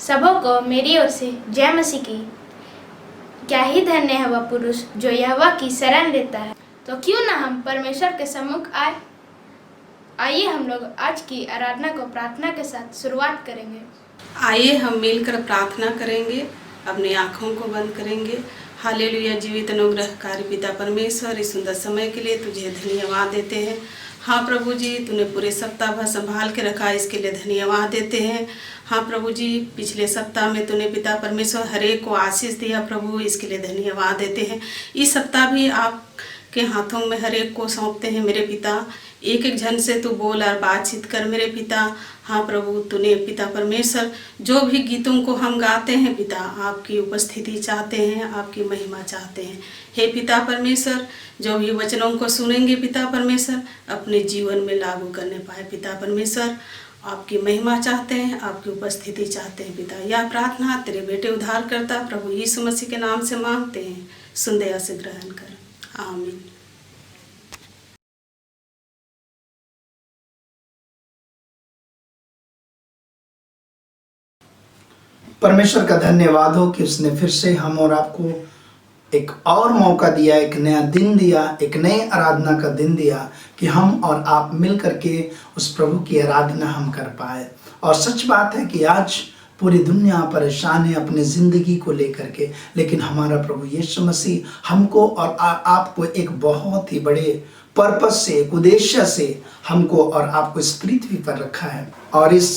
सबों को मेरी ओर से जय मसीह की। क्या ही धन्य है वह पुरुष जो यहोवा की शरण लेता है। तो क्यों ना हम परमेश्वर के सम्मुख आए। आइए हम लोग आज की आराधना को प्रार्थना के साथ शुरुआत करेंगे। आइए हम मिलकर प्रार्थना करेंगे, अपनी आँखों को बंद करेंगे। हालेलुया। जीवित अनुग्रहकारी पिता परमेश्वर, इस सुंदर समय के लिए तुझे धन्यवाद देते हैं। हाँ प्रभु जी, तूने पूरे सप्ताह भर संभाल के रखा, इसके लिए धन्यवाद देते हैं। हाँ प्रभु जी, पिछले सप्ताह में तूने पिता परमेश्वर हर एक को आशीष दिया प्रभु, इसके लिए धन्यवाद देते हैं। इस सप्ताह भी आपके हाथों में हर एक को सौंपते हैं मेरे पिता। एक एक जन से तू बोल और बातचीत कर मेरे पिता। हाँ प्रभु, तूने पिता परमेश्वर जो भी गीतों को हम गाते हैं पिता, आपकी उपस्थिति चाहते हैं, आपकी महिमा चाहते हैं। हे पिता परमेश्वर, जो भी वचनों को सुनेंगे पिता परमेश्वर, अपने जीवन में लागू करने पाए पिता परमेश्वर। आपकी महिमा चाहते हैं, आपकी उपस्थिति चाहते हैं पिता। यह प्रार्थना तेरे बेटे उद्धारकर्ता प्रभु यीशु मसीह के नाम से मांगते हैं, सुन दया से ग्रहण कर, आमीन। परमेश्वर का धन्यवाद हो कि उसने फिर से हम और आपको एक और मौका दिया, एक नया दिन दिया, एक नए आराधना का दिन दिया कि हम और आप मिल करके उस प्रभु की आराधना हम कर पाए। और सच बात है कि आज पूरी दुनिया परेशान है अपनी ज़िंदगी को लेकर के, लेकिन हमारा प्रभु यीशु मसीह हमको और आपको एक बहुत ही बड़े पर्पस से, एक उद्देश्य से हमको और आपको इस पृथ्वी पर रखा है। और इस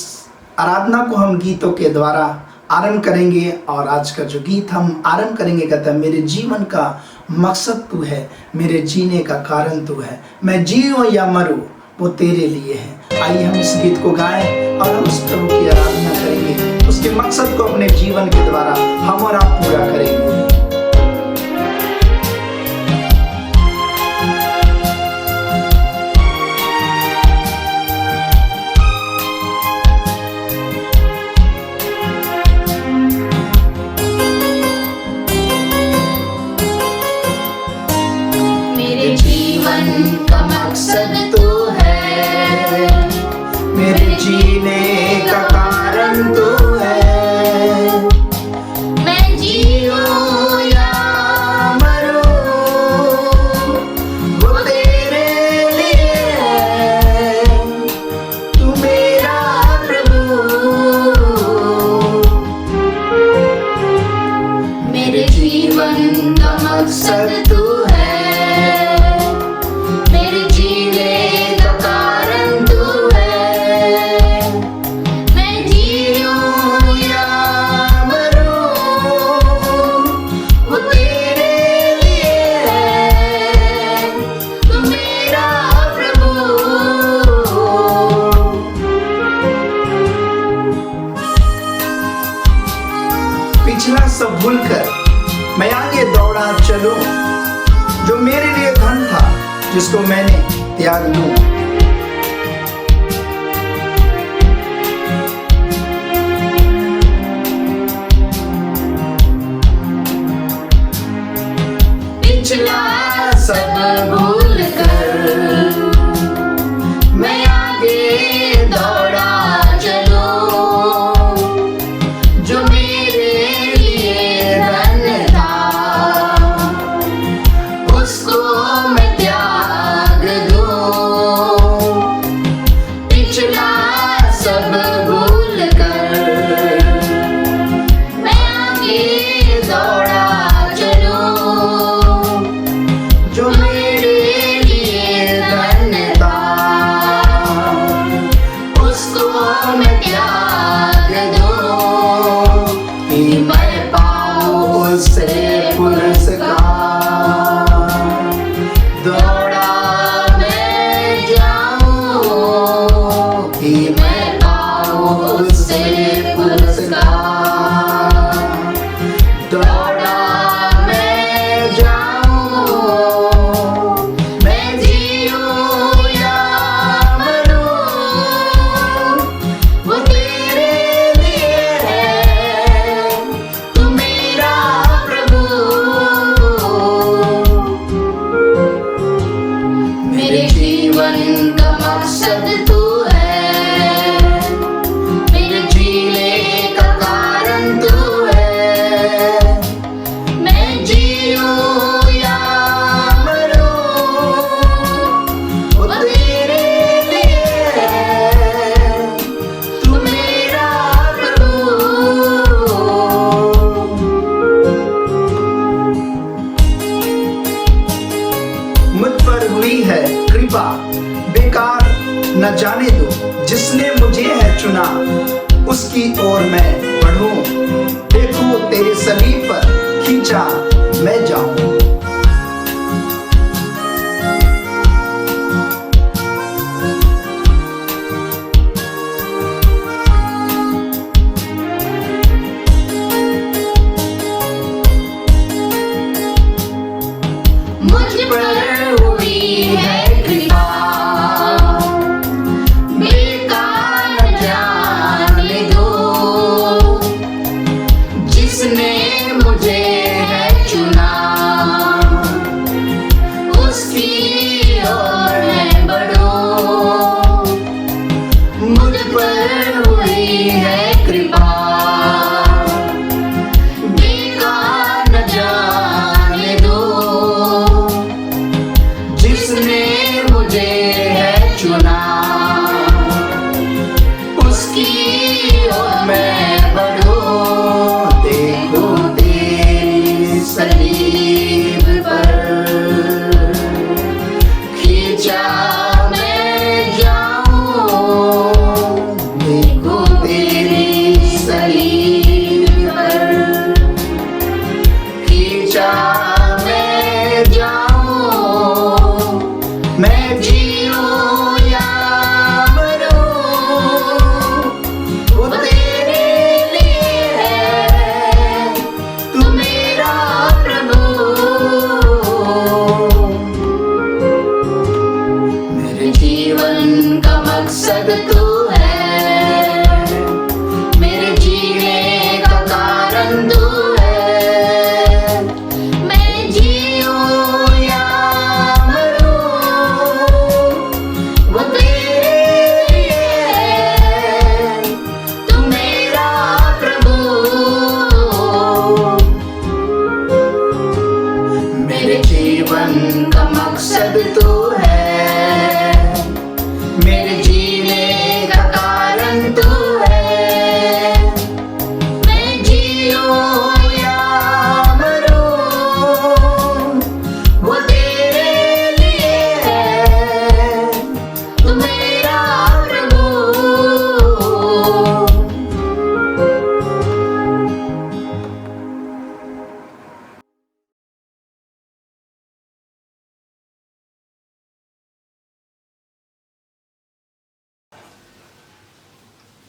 आराधना को हम गीतों के द्वारा आरंभ करेंगे। और आज का जो गीत हम आरंभ करेंगे कहता है, मेरे जीवन का मकसद तू है, मेरे जीने का कारण तू है, मैं जीऊं या मरूं वो तेरे लिए है। आइए हम इस गीत को गाएं और हम उस प्रभु की आराधना करेंगे, उसके मकसद को अपने जीवन के द्वारा हम और आप पूरा करेंगे। मकसद तू है, मेरे जीने का कारण तू है, मैं जीऊं या मरूं वो तेरे लिए है, तू मेरा प्रभु। मेरे जीवन का मकसद तू है, पिछला सब भूलकर मैं आगे दौड़ा चलूं, जो मेरे लिए धन था जिसको मैंने त्याग दूं। पिछला सब भूलकर मैं आगे दौड़ा जो मेरे तेरे सलीब पर खींचा मैं जाऊं। मुझ पर हुई है कृपा, बेकार न जाने दो, जिसने मुझे है चुना, उसकी ओर मैं बढ़ूं। मुझ पर हुई है कृपा, बेकार न जाने दो, जिसने मुझे है चुना, उसकी ओर मैं बढ़ूं। देखो तेरी सलीब पर खींचा मैं जाऊं। देखो तेरी सलीब पर खींचा मैं जाऊं। मैं जीऊं या मरूं, वो तेरे लिए है, तू मेरा प्रभु। मेरे जीवन का मकसद तू है, मेरे जीने का कारण तू है। मैं जीऊं या मरूं, वो तेरे लिए है, तू मेरा प्रभु। मेरे जीवन का मकसद तू है, मेरे जीने का कारण तू है। मैं जीऊं या मरूं, वो तेरे लिए है, तू मेरा प्रभु।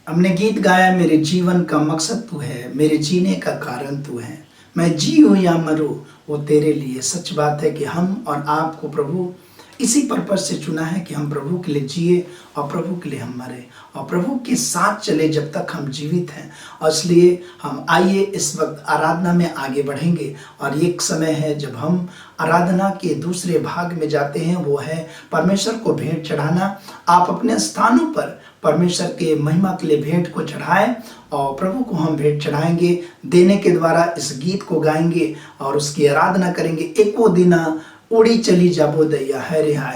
हमने गीत गाया, मेरे जीवन का मकसद तू है, मेरे जीने का कारण तू है। मैं जीऊं या मरूं वो तेरे लिए। सच बात है कि हम और आपको प्रभु इसी पर्पज से चुना है कि हम प्रभु के लिए जिए और प्रभु के लिए हम मरे और प्रभु के साथ चले जब तक हम जीवित हैं। और इसलिए हम आइए इस वक्त आराधना में आगे बढ़ेंगे और एक समय है जब हम आराधना के दूसरे भाग में जाते हैं, वो है परमेश्वर को भेंट चढ़ाना। आप अपने स्थानों पर परमेश्वर के महिमा के लिए भेंट को चढ़ाएं और प्रभु को हम भेंट चढ़ाएंगे। देने के द्वारा इस गीत को गाएंगे और उसकी आराधना करेंगे। एक वो दिन उड़ी चली जाबो दैया है रिहाय।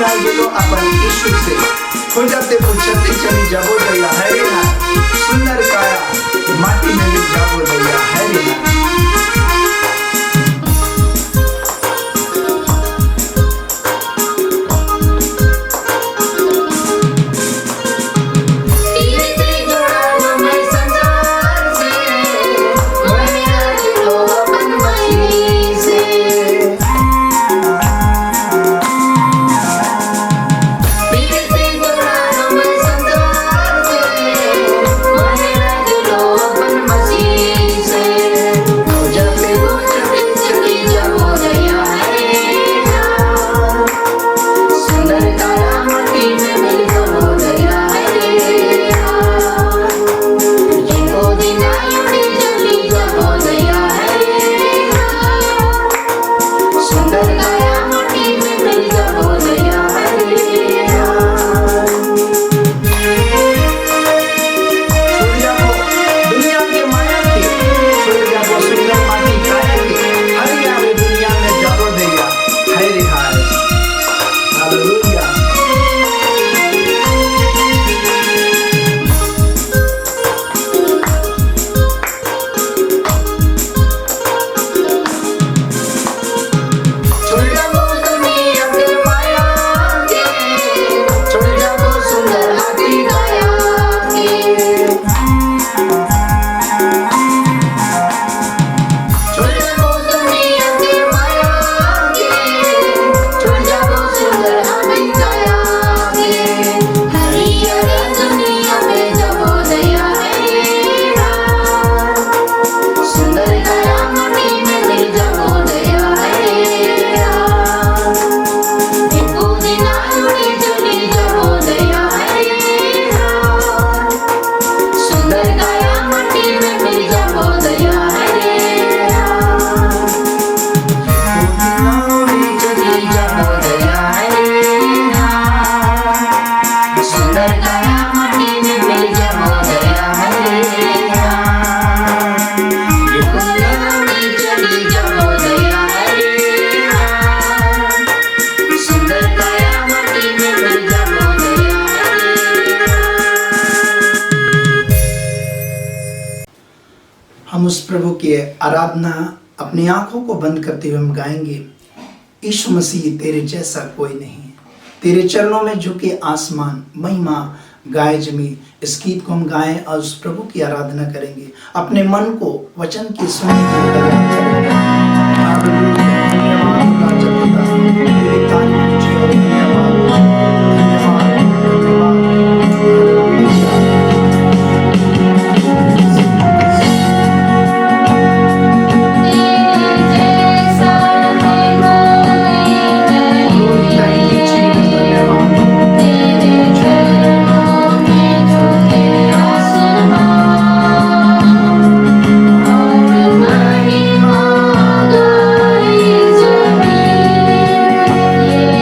राजलो अपन यीशु से खोजते पूछते चली जाबो दया है रे ना सुंदर काया माटी में मिल जाबो दया है रे ना हम उस प्रभु की आराधना अपनी आंखों को बंद करते हुए हम गाएंगे। यीशु मसीह तेरे जैसा कोई नहीं, तेरे चरणों में झुके आसमान, महिमा गाए जमी। इस गीत को हम गाएं और उस प्रभु की आराधना करेंगे, अपने मन को वचन की सुनने के लिए तैयार करेंगे। हालेलुया, धन्यवाद राजा पिता, तेरी तारीफ जी और धन्यवाद धन्यवाद धन्यवाद। Yeah.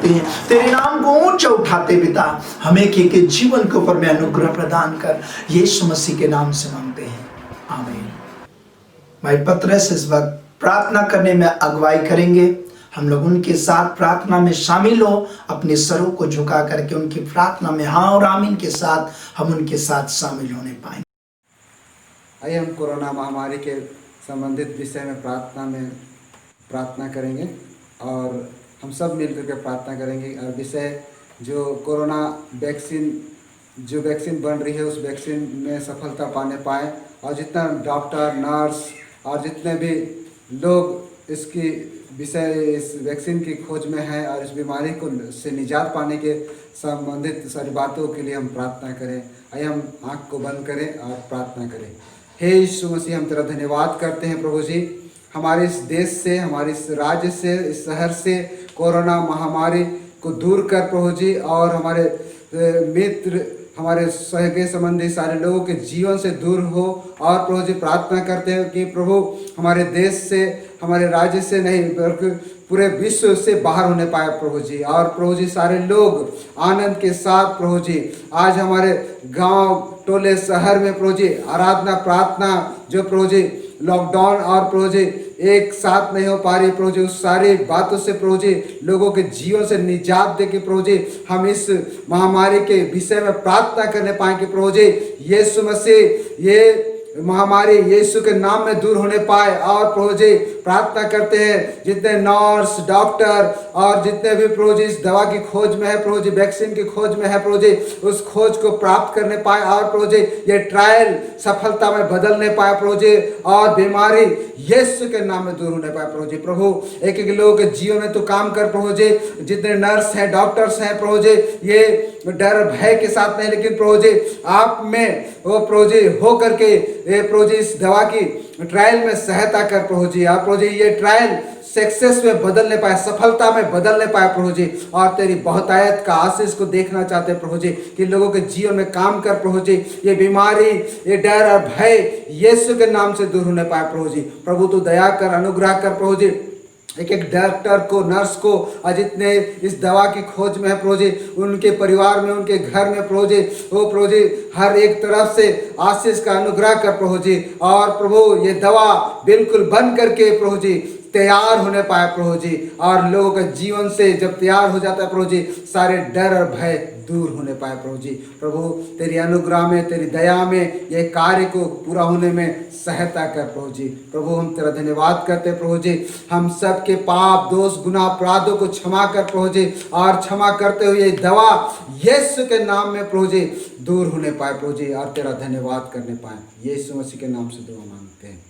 करते हैं, तेरे नाम को ऊंचा उठाते पिता। हमें के जीवन के ऊपर में अनुग्रह प्रदान कर, यीशु मसीह के नाम से मांगते हैं, आमीन। भाई पतरस इस वक्त प्रार्थना करने में अगुवाई करेंगे। हम लोग उनके साथ प्रार्थना में शामिल हो, अपने सरों को झुका करके उनकी प्रार्थना में हाँ और आमीन के साथ हम उनके साथ शामिल होने पाएंगे। आइए हम कोरोना महामारी के संबंधित विषय में प्रार्थना करेंगे और हम सब मिलकर के प्रार्थना करेंगे। और विषय जो कोरोना वैक्सीन बन रही है, उस वैक्सीन में सफलता पाए और जितना डॉक्टर, नर्स और जितने भी लोग इस वैक्सीन की खोज में हैं और इस बीमारी को से निजात पाने के संबंधित सारी बातों के लिए हम प्रार्थना करें। आइए हम आँख को बंद करें और प्रार्थना करें। हे यीशु मसीह, हम तेरा धन्यवाद करते हैं प्रभु जी, हमारे इस देश से, हमारे इस राज्य से, इस शहर से कोरोना महामारी को दूर कर प्रभु जी, और हमारे मित्र, हमारे सगे संबंधी सारे लोगों के जीवन से दूर हो। और प्रभु जी प्रार्थना करते हैं कि प्रभु हमारे देश से, हमारे राज्य से नहीं बल्कि पूरे विश्व से बाहर होने पाए प्रभु जी। और प्रभु जी सारे लोग आनंद के साथ प्रभु जी आज हमारे गांव, टोले, शहर में प्रभु जी आराधना, प्रार्थना जो प्रभु जी लॉकडाउन और प्रभु जी एक साथ नहीं हो पा रही प्रभु जी, उस सारी बातों से प्रभु जी लोगों के जीवन से निजात दे के प्रभु जी हम इस महामारी के विषय में प्रार्थना करने पाएंगे प्रभु जी। यीशु मसीह ये महामारी यीशु के नाम में दूर होने पाए। और प्रभु जी प्रार्थना करते हैं जितने नर्स, डॉक्टर और जितने भी प्रभु जी इस दवा की खोज में है, प्रभु जी वैक्सीन की खोज में है प्रभु जी, उस खोज को प्राप्त करने पाए और प्रभु जी ये ट्रायल सफलता में बदलने पाए प्रभु जी, और बीमारी यीशु के नाम में दूर होने पाए प्रभु जी। प्रभु एक एक लोगों के जीवन में तो काम कर प्रभु जी, जितने नर्स हैं, डॉक्टर्स हैं प्रभु जी, ये डर भय के साथ नहीं, लेकिन प्रभु जी आप में वो प्रभु जी हो करके ये प्रभु जी इस दवा की ट्रायल में सहायता कर प्रभु जी। आप प्रभु जी ये ट्रायल सक्सेस में बदलने पाए, सफलता में बदलने पाए प्रभु जी, और तेरी बहुतायत का आशीष को देखना चाहते प्रभु जी कि लोगों के जीवन में काम कर प्रभु जी, ये बीमारी, ये डर और भय यीशु के नाम से दूर होने पाए प्रभु जी। प्रभु तू दया कर, अनुग्रह कर प्रभु जी, एक एक डॉक्टर को, नर्स को और जितने इस दवा की खोज में है प्रभु जी, उनके परिवार में, उनके घर में प्रभु जी, वो प्रभु जी हर एक तरफ से आशीष का अनुग्रह कर प्रभु जी। और प्रभु ये दवा बिल्कुल बन करके प्रभु जी तैयार होने पाए प्रभु जी, और लोगों के जीवन से जब तैयार हो जाता है प्रभु जी, सारे डर और भय दूर होने पाए प्रभु जी। प्रभु तेरी अनुग्रह में, तेरी दया में ये कार्य को पूरा होने में सहायता कर प्रभु जी। प्रभु हम तेरा धन्यवाद करते हैं प्रभु जी, हम सब के पाप, दोष, गुनाह, अपराधों को क्षमा कर प्रभु जी, और क्षमा करते हुए ये दवा यीशु के नाम में प्रभु जी दूर होने पाए प्रभु जी, और तेरा धन्यवाद करने पाए। यीशु मसीह के नाम से दुआ मांगते हैं,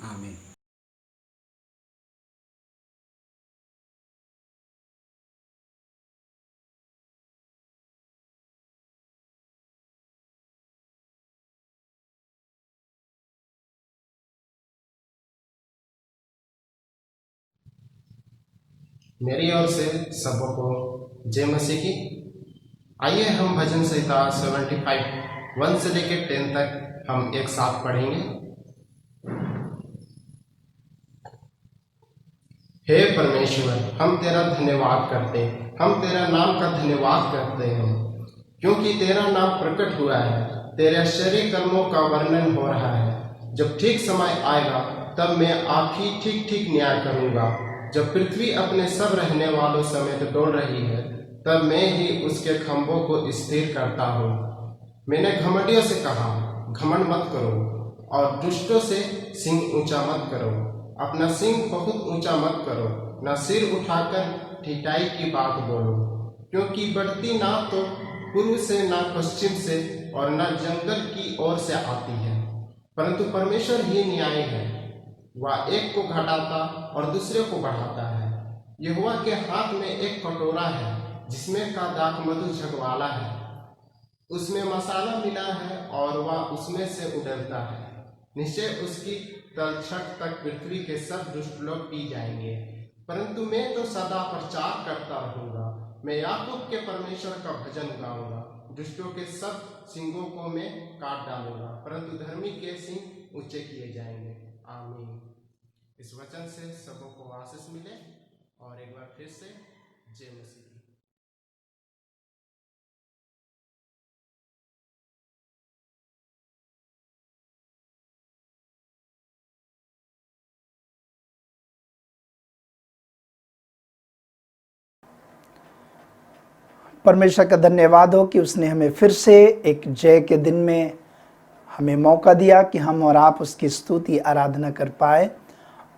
आमीन। मेरी ओर से सबों को जय मसीह की। आइए हम भजन संहिता 75 1 से लेकर 10 तक हम एक साथ पढ़ेंगे। हे परमेश्वर, हम तेरा धन्यवाद करते हैं, हम तेरा नाम का धन्यवाद करते हैं, क्योंकि तेरा नाम प्रकट हुआ है, तेरे आश्चर्य कर्मों का वर्णन हो रहा है। जब ठीक समय आएगा तब मैं आपकी ठीक ठीक न्याय करूंगा। जब पृथ्वी अपने सब रहने वालों समेत डोल रही है, तब मैं ही उसके खंभों को स्थिर करता हूँ। मैंने घमंडियों से कहा, घमंड मत करो, और दुष्टों से सिंह ऊंचा मत करो। अपना सिंह बहुत ऊंचा मत करो, न सिर उठाकर ढिठाई की बात बोलो, क्योंकि बढ़ती ना तो पूर्व से, न पश्चिम से, और न जंगल की ओर से आती है, परंतु परमेश्वर ही न्याय है। वह एक को घटाता और दूसरे को बढ़ाता है। यहोवा के हाथ में एक कटोरा है, जिसमें का दाख मधु झगवाला है, उसमें मसाला मिला है, और वह उसमें से उड़लता है। निश्चय उसकी तलछट तक पृथ्वी के सब दुष्ट लोग पी जाएंगे, परंतु मैं तो सदा प्रचार करता रहूंगा। मैं याकूब के परमेश्वर का भजन गाऊंगा। दुष्टों के सब सिंगों को मैं काट डालूंगा, परंतु धर्मी के सिंग ऊंचे किए जाएंगे। आमीन। इस वचन से सबों को आशीष मिले, और एक बार फिर से जय मसीह। परमेश्वर का धन्यवाद हो कि उसने हमें फिर से एक जय के दिन में हमें मौका दिया कि हम और आप उसकी स्तुति आराधना कर पाए।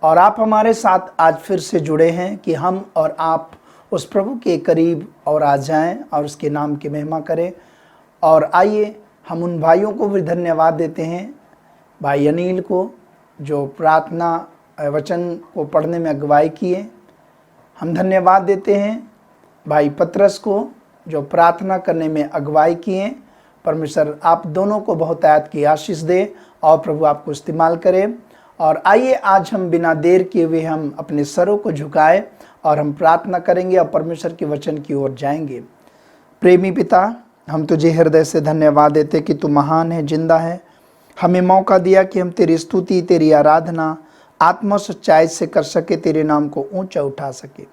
और आप हमारे साथ आज फिर से जुड़े हैं कि हम और आप उस प्रभु के करीब और आ जाएं और उसके नाम की महिमा करें। और आइए हम उन भाइयों को भी धन्यवाद देते हैं, भाई अनिल को जो प्रार्थना वचन को पढ़ने में अगुवाई किए। हम धन्यवाद देते हैं भाई पतरस को जो प्रार्थना करने में अगुवाई किए। परमेश्वर आप दोनों को बहुत आयत की आशीष दे और प्रभु आपको इस्तेमाल करे। और आइए आज हम बिना देर किए हुए हम अपने सरों को झुकाए और हम प्रार्थना करेंगे और परमेश्वर के वचन की ओर जाएंगे। प्रेमी पिता, हम तुझे हृदय से धन्यवाद देते कि तू महान है, जिंदा है। हमें मौका दिया कि हम तेरी स्तुति, तेरी आराधना आत्मा सच्चाई से कर सके, तेरे नाम को ऊंचा उठा सके।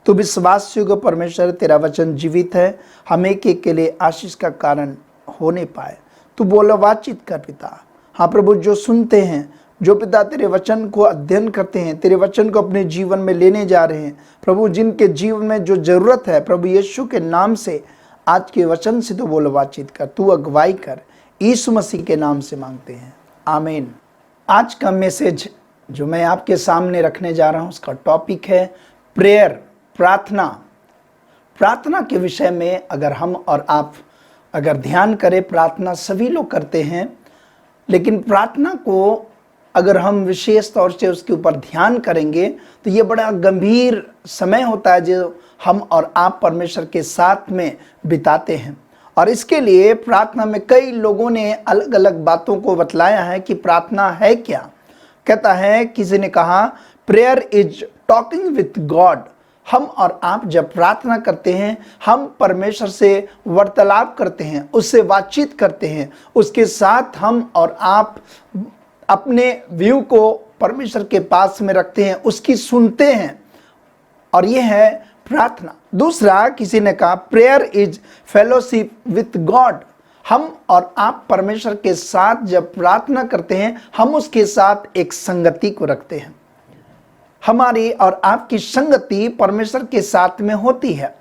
तू विश्वास योग्य परमेश्वर, तेरा वचन जीवित है, हम एक एक के लिए आशीष का कारण होने पाए। तू बोलो, बातचीत कर पिता। हाँ प्रभु, जो सुनते हैं, जो पिता तेरे वचन को अध्ययन करते हैं, तेरे वचन को अपने जीवन में लेने जा रहे हैं प्रभु, जिनके जीवन में जो जरूरत है प्रभु यीशु के नाम से आज के वचन से तो बोलो, बातचीत कर, तू अगुवाई कर। यीशु मसीह के नाम से मांगते हैं, आमीन। आज का मैसेज जो मैं आपके सामने रखने जा रहा हूँ उसका टॉपिक है प्रेयर, प्रार्थना। प्रार्थना के विषय में अगर हम और आप अगर ध्यान करें, प्रार्थना सभी लोग करते हैं, लेकिन प्रार्थना को अगर हम विशेष तौर से उसके ऊपर ध्यान करेंगे तो ये बड़ा गंभीर समय होता है जो हम और आप परमेश्वर के साथ में बिताते हैं। और इसके लिए प्रार्थना में कई लोगों ने अलग अलग बातों को बतलाया है कि प्रार्थना है क्या। कहता है, किसी ने कहा prayer is talking with God. हम और आप जब प्रार्थना करते हैं, हम परमेश्वर से वार्तालाप करते हैं, उससे बातचीत करते हैं, उसके साथ हम और आप अपने व्यू को परमेश्वर के पास में रखते हैं, उसकी सुनते हैं, और यह है प्रार्थना। दूसरा, किसी ने कहा prayer is fellowship with God. हम और आप परमेश्वर के साथ जब प्रार्थना करते हैं, हम उसके साथ एक संगति को रखते हैं। हमारी और आपकी संगति परमेश्वर के साथ में होती है।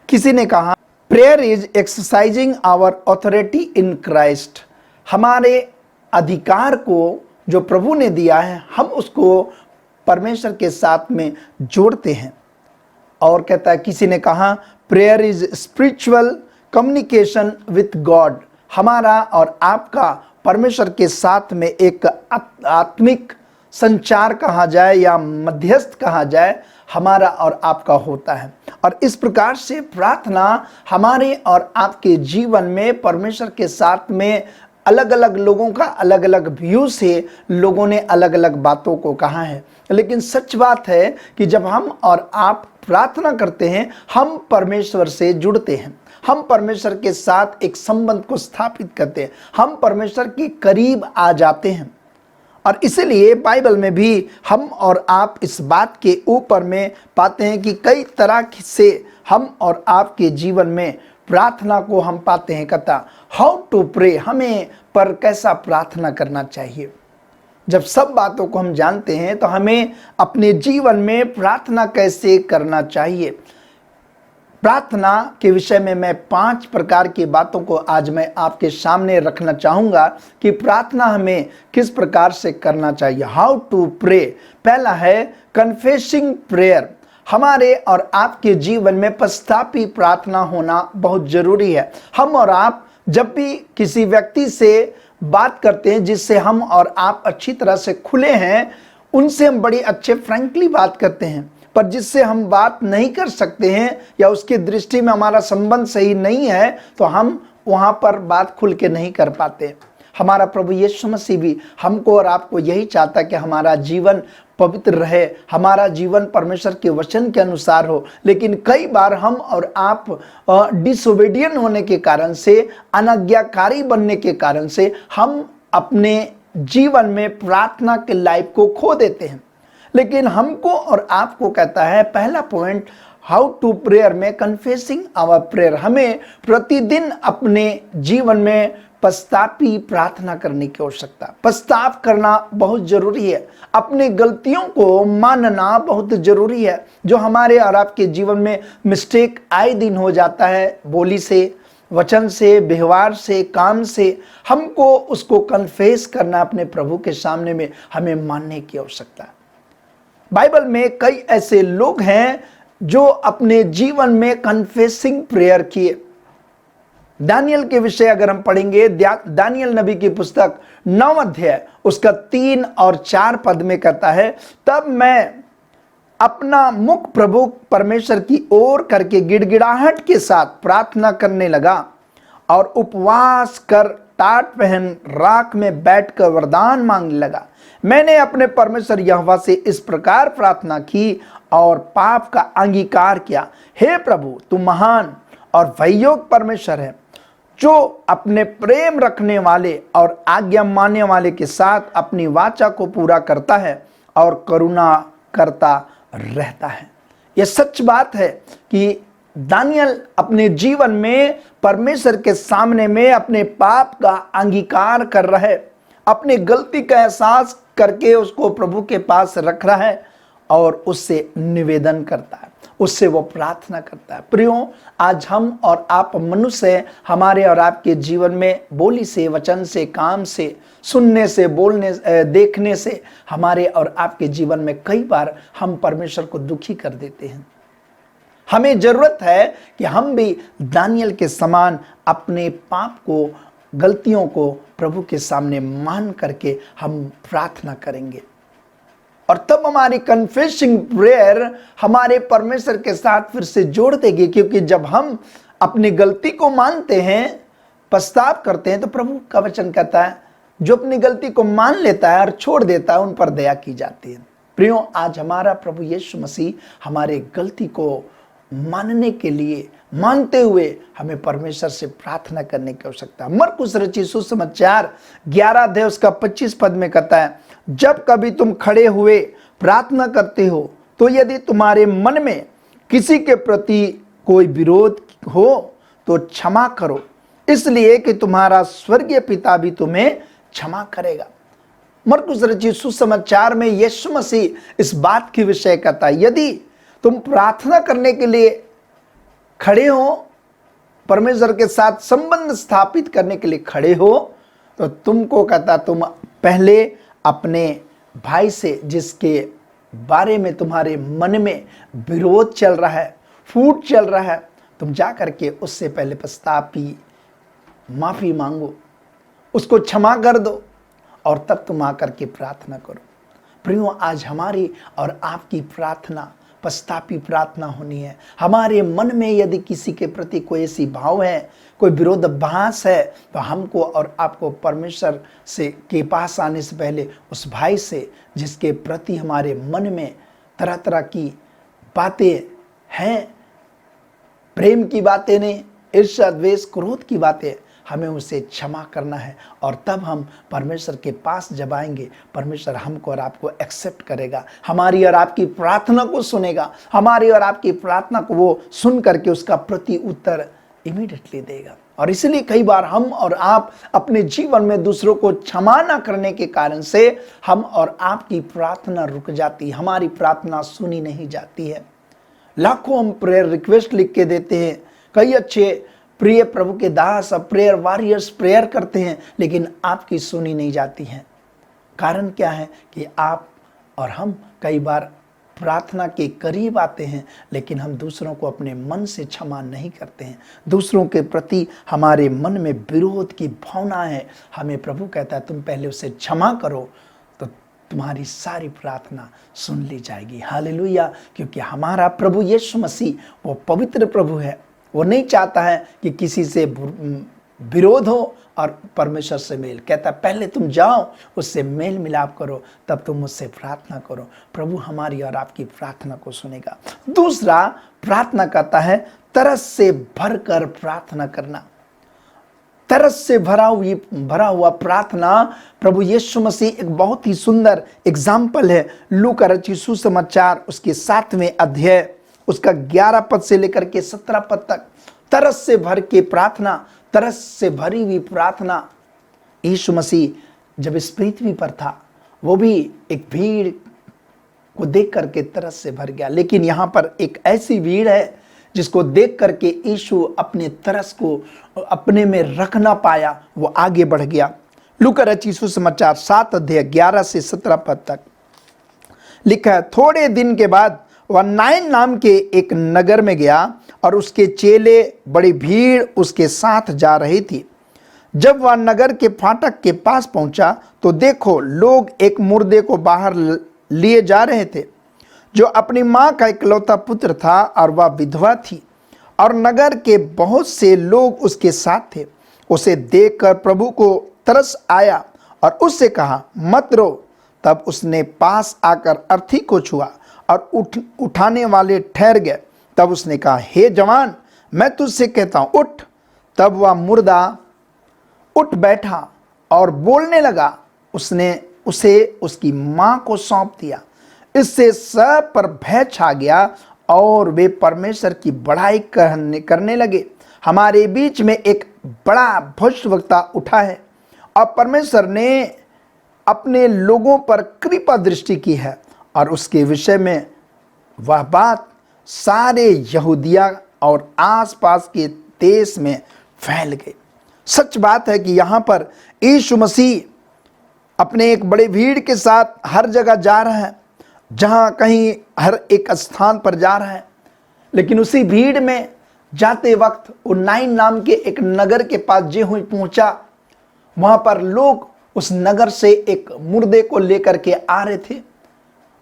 किसी ने कहा prayer is exercising our authority in Christ. हमारे अधिकार को जो प्रभु ने दिया है, हम उसको परमेश्वर के साथ में जोड़ते हैं। और कहता है, किसी ने कहा prayer is spiritual communication with God. हमारा और आपका परमेश्वर के साथ में एक आत्मिक संचार कहा जाए या मध्यस्थ कहा जाए, हमारा और आपका होता है। और इस प्रकार से प्रार्थना हमारे और आपके जीवन में परमेश्वर के साथ में अलग अलग लोगों का अलग अलग व्यू से लोगों ने अलग अलग बातों को कहा है, लेकिन सच बात है कि जब हम और आप प्रार्थना करते हैं, हम परमेश्वर से जुड़ते हैं, हम परमेश्वर के साथ एक संबंध को स्थापित करते हैं, हम परमेश्वर के करीब आ जाते हैं। और इसलिए बाइबल में भी हम और आप इस बात के ऊपर में पाते हैं कि कई तरह से हम और आपके जीवन में प्रार्थना को हम पाते हैं। कहता हाउ टू प्रे, हमें पर कैसा प्रार्थना करना चाहिए। जब सब बातों को हम जानते हैं तो हमें अपने जीवन में प्रार्थना कैसे करना चाहिए। प्रार्थना के विषय में मैं 5 प्रकार की बातों को आज मैं आपके सामने रखना चाहूँगा कि प्रार्थना हमें किस प्रकार से करना चाहिए। How to pray. पहला है कन्फेसिंग प्रेयर। हमारे और आपके जीवन में पश्चातापी प्रार्थना होना बहुत ज़रूरी है। हम और आप जब भी किसी व्यक्ति से बात करते हैं जिससे हम और आप अच्छी तरह से खुले हैं, उनसे हम बड़ी अच्छे फ्रैंकली बात करते हैं, पर जिससे हम बात नहीं कर सकते हैं या उसकी दृष्टि में हमारा संबंध सही नहीं है तो हम वहाँ पर बात खुल के नहीं कर पाते। हमारा प्रभु यीशु मसीह भी हमको और आपको यही चाहता है कि हमारा जीवन पवित्र रहे, हमारा जीवन परमेश्वर के वचन के अनुसार हो। लेकिन कई बार हम और आप डिसोबीडियंट होने के कारण से, अनाज्ञाकारी बनने के कारण से हम अपने जीवन में प्रार्थना के लाइफ को खो देते हैं। लेकिन हमको और आपको कहता है, पहला पॉइंट, हाउ टू प्रेयर में कन्फेसिंग आवर प्रेयर, हमें प्रतिदिन अपने जीवन में पश्चातापी प्रार्थना करने की आवश्यकता। पश्चाताप करना बहुत जरूरी है, अपनी गलतियों को मानना बहुत जरूरी है। जो हमारे और आपके जीवन में मिस्टेक आए दिन हो जाता है, बोली से, वचन से, व्यवहार से, काम से, हमको उसको कन्फेस करना अपने प्रभु के सामने में, हमें मानने की आवश्यकता है। बाइबल में कई ऐसे लोग हैं जो अपने जीवन में कन्फेसिंग प्रेयर किए। दानियल के विषय अगर हम पढ़ेंगे, दानियल नबी की पुस्तक 9 अध्याय उसका 3 और 4 पद में कहता है, तब मैं अपना मुख प्रभु परमेश्वर की ओर करके गिड़गिड़ाहट के साथ प्रार्थना करने लगा और उपवास कर टाट पहन राख में बैठकर वरदान मांगने लगा। मैंने अपने परमेश्वर यहोवा से इस प्रकार प्रार्थना की और पाप का अंगीकार किया, हे प्रभु तू महान और भययोग परमेश्वर है, जो अपने प्रेम रखने वाले और आज्ञा मानने वाले के साथ अपनी वाचा को पूरा करता है और करुणा करता रहता है। यह सच बात है कि दानियल अपने जीवन में परमेश्वर के सामने में अपने पाप का अंगीकार कर रहा है, अपनी गलती का एहसास करके उसको प्रभु के पास रख रहा है और उससे निवेदन करता है, उससे वो प्रार्थना करता है। प्रियो, आज हम और आप मनुष्य, हमारे और आपके जीवन में बोली से, वचन से, काम से, सुनने से, बोलने, देखने से, हमारे और आपके जीवन में कई बार हम परमेश्वर को दुखी कर देते हैं। हमें जरूरत है कि हम भी दानियल के समान अपने पाप को, गलतियों को प्रभु के सामने मान करके हम प्रार्थना करेंगे और तब हमारी कन्फेसिंग प्रेयर हमारे परमेश्वर के साथ फिर से जोड़ देगी। क्योंकि जब हम अपनी गलती को मानते हैं, पश्चाताप करते हैं, तो प्रभु का वचन कहता है जो अपनी गलती को मान लेता है और छोड़ देता है, उन पर दया की जाती है। प्रियो, आज हमारा प्रभु यीशु मसीह हमारे गलती को मानने के लिए, मानते हुए हमें परमेश्वर से प्रार्थना करने की आवश्यकता है। मरकुस रचित सुसमाचार 11 अध्याय उसका 25 पद में कहता है, जब कभी तुम खड़े हुए प्रार्थना करते हो तो यदि तुम्हारे मन में किसी के प्रति कोई विरोध हो तो क्षमा करो, इसलिए कि तुम्हारा स्वर्गीय पिता भी तुम्हें क्षमा करेगा। मरकुस रचित सुसमाचार में यीशु मसीह इस बात के विषय कहता है, यदि तुम प्रार्थना करने के लिए खड़े हो, परमेश्वर के साथ संबंध स्थापित करने के लिए खड़े हो, तो तुमको कहता तुम पहले अपने भाई से, जिसके बारे में तुम्हारे मन में विरोध चल रहा है, फूट चल रहा है, तुम जा करके उससे पहले पश्चातापी माफी मांगो, उसको क्षमा कर दो और तब तुम आकर के प्रार्थना करो। प्रियो, आज हमारी और आपकी प्रार्थना पश्चातापी प्रार्थना होनी है। हमारे मन में यदि किसी के प्रति कोई ऐसी भाव है, कोई विरोधाभास है, तो हमको और आपको परमेश्वर से के पास आने से पहले उस भाई से, जिसके प्रति हमारे मन में तरह तरह की बातें हैं, प्रेम की बातें नहीं, ईर्ष्या, द्वेष, क्रोध की बातें, हमें उसे क्षमा करना है और तब हम परमेश्वर के पास जब आएंगे, परमेश्वर हमको और आपको एक्सेप्ट करेगा, हमारी और आपकी प्रार्थना को सुनेगा, हमारी और आपकी प्रार्थना को वो सुन करके उसका प्रति उत्तर इमीडिएटली देगा। और इसलिए कई बार हम और आप अपने जीवन में दूसरों को क्षमा न करने के कारण से हम और आपकी प्रार्थना रुक जाती, हमारी प्रार्थना सुनी नहीं जाती है। लाखों हम प्रेयर रिक्वेस्ट लिख के देते हैं, कई अच्छे प्रिय प्रभु के दास, प्रेयर वॉरियर्स प्रेयर करते हैं, लेकिन आपकी सुनी नहीं जाती है। कारण क्या है कि आप और हम कई बार प्रार्थना के करीब आते हैं, लेकिन हम दूसरों को अपने मन से क्षमा नहीं करते हैं। दूसरों के प्रति हमारे मन में विरोध की भावना है। हमें प्रभु कहता है तुम पहले उसे क्षमा करो तो तुम्हारी सारी प्रार्थना सुन ली जाएगी। हालेलुया। क्योंकि हमारा प्रभु यीशु मसीह वो पवित्र प्रभु है, वो नहीं चाहता है कि किसी से विरोध हो और परमेश्वर से मेल। कहता पहले तुम जाओ, उससे मेल मिलाप करो, तब तुम मुझसे प्रार्थना करो। प्रभु हमारी और आपकी प्रार्थना को सुनेगा। दूसरा, प्रार्थना करता है तरस से भरकर प्रार्थना करना। तरस से भरा हुआ प्रार्थना, प्रभु यीशु मसीह एक बहुत ही सुंदर एग्जाम्पल है। लूका रचित सुसमाचार उसके 7वें अध्याय उसका 11 पद से लेकर के 17 पद तक तरस से भर के प्रार्थना, तरस से भरी हुई प्रार्थना। यीशु मसीह जब इस पृथ्वी पर था वो भी एक भीड़ को देख करके तरस से भर गया, लेकिन यहाँ पर एक ऐसी भीड़ है जिसको देख करके यीशु अपने तरस को अपने में रख ना पाया, वो आगे बढ़ गया। लूका रचित सुसमाचार 7 अध्याय 11 से 17 पद तक लिखा है, थोड़े दिन के बाद वह नाइन नाम के एक नगर में गया और उसके चेले बड़ी भीड़ उसके साथ जा रही थी। जब वह नगर के फाटक के पास पहुंचा तो देखो लोग एक मुर्दे को बाहर लिए जा रहे थे, जो अपनी मां का इकलौता पुत्र था और वह विधवा थी, और नगर के बहुत से लोग उसके साथ थे। उसे देखकर प्रभु को तरस आया और उससे कहा, मत रो। तब उसने पास आकर अर्थी को छुआ और उठाने वाले ठहर गए। तब उसने कहा, हे जवान, मैं तुझसे कहता हूं, उठ। तब वह मुर्दा उठ बैठा और बोलने लगा। उसने उसे उसकी मां को सौंप दिया। इससे सब पर भय छा गया और वे परमेश्वर की बड़ाई करने लगे। हमारे बीच में एक बड़ा भविष्यवक्ता उठा है और परमेश्वर ने अपने लोगों पर कृपा दृष्टि की है, और उसके विषय में वह बात सारे यहूदिया और आसपास के देश में फैल गई। सच बात है कि यहाँ पर यीशु मसीह अपने एक बड़े भीड़ के साथ हर जगह जा रहा है, जहाँ कहीं हर एक स्थान पर जा रहा है। लेकिन उसी भीड़ में जाते वक्त वो नाइन नाम के एक नगर के पास जे हुई पहुंचा, वहां पर लोग उस नगर से एक मुर्दे को लेकर के आ रहे थे,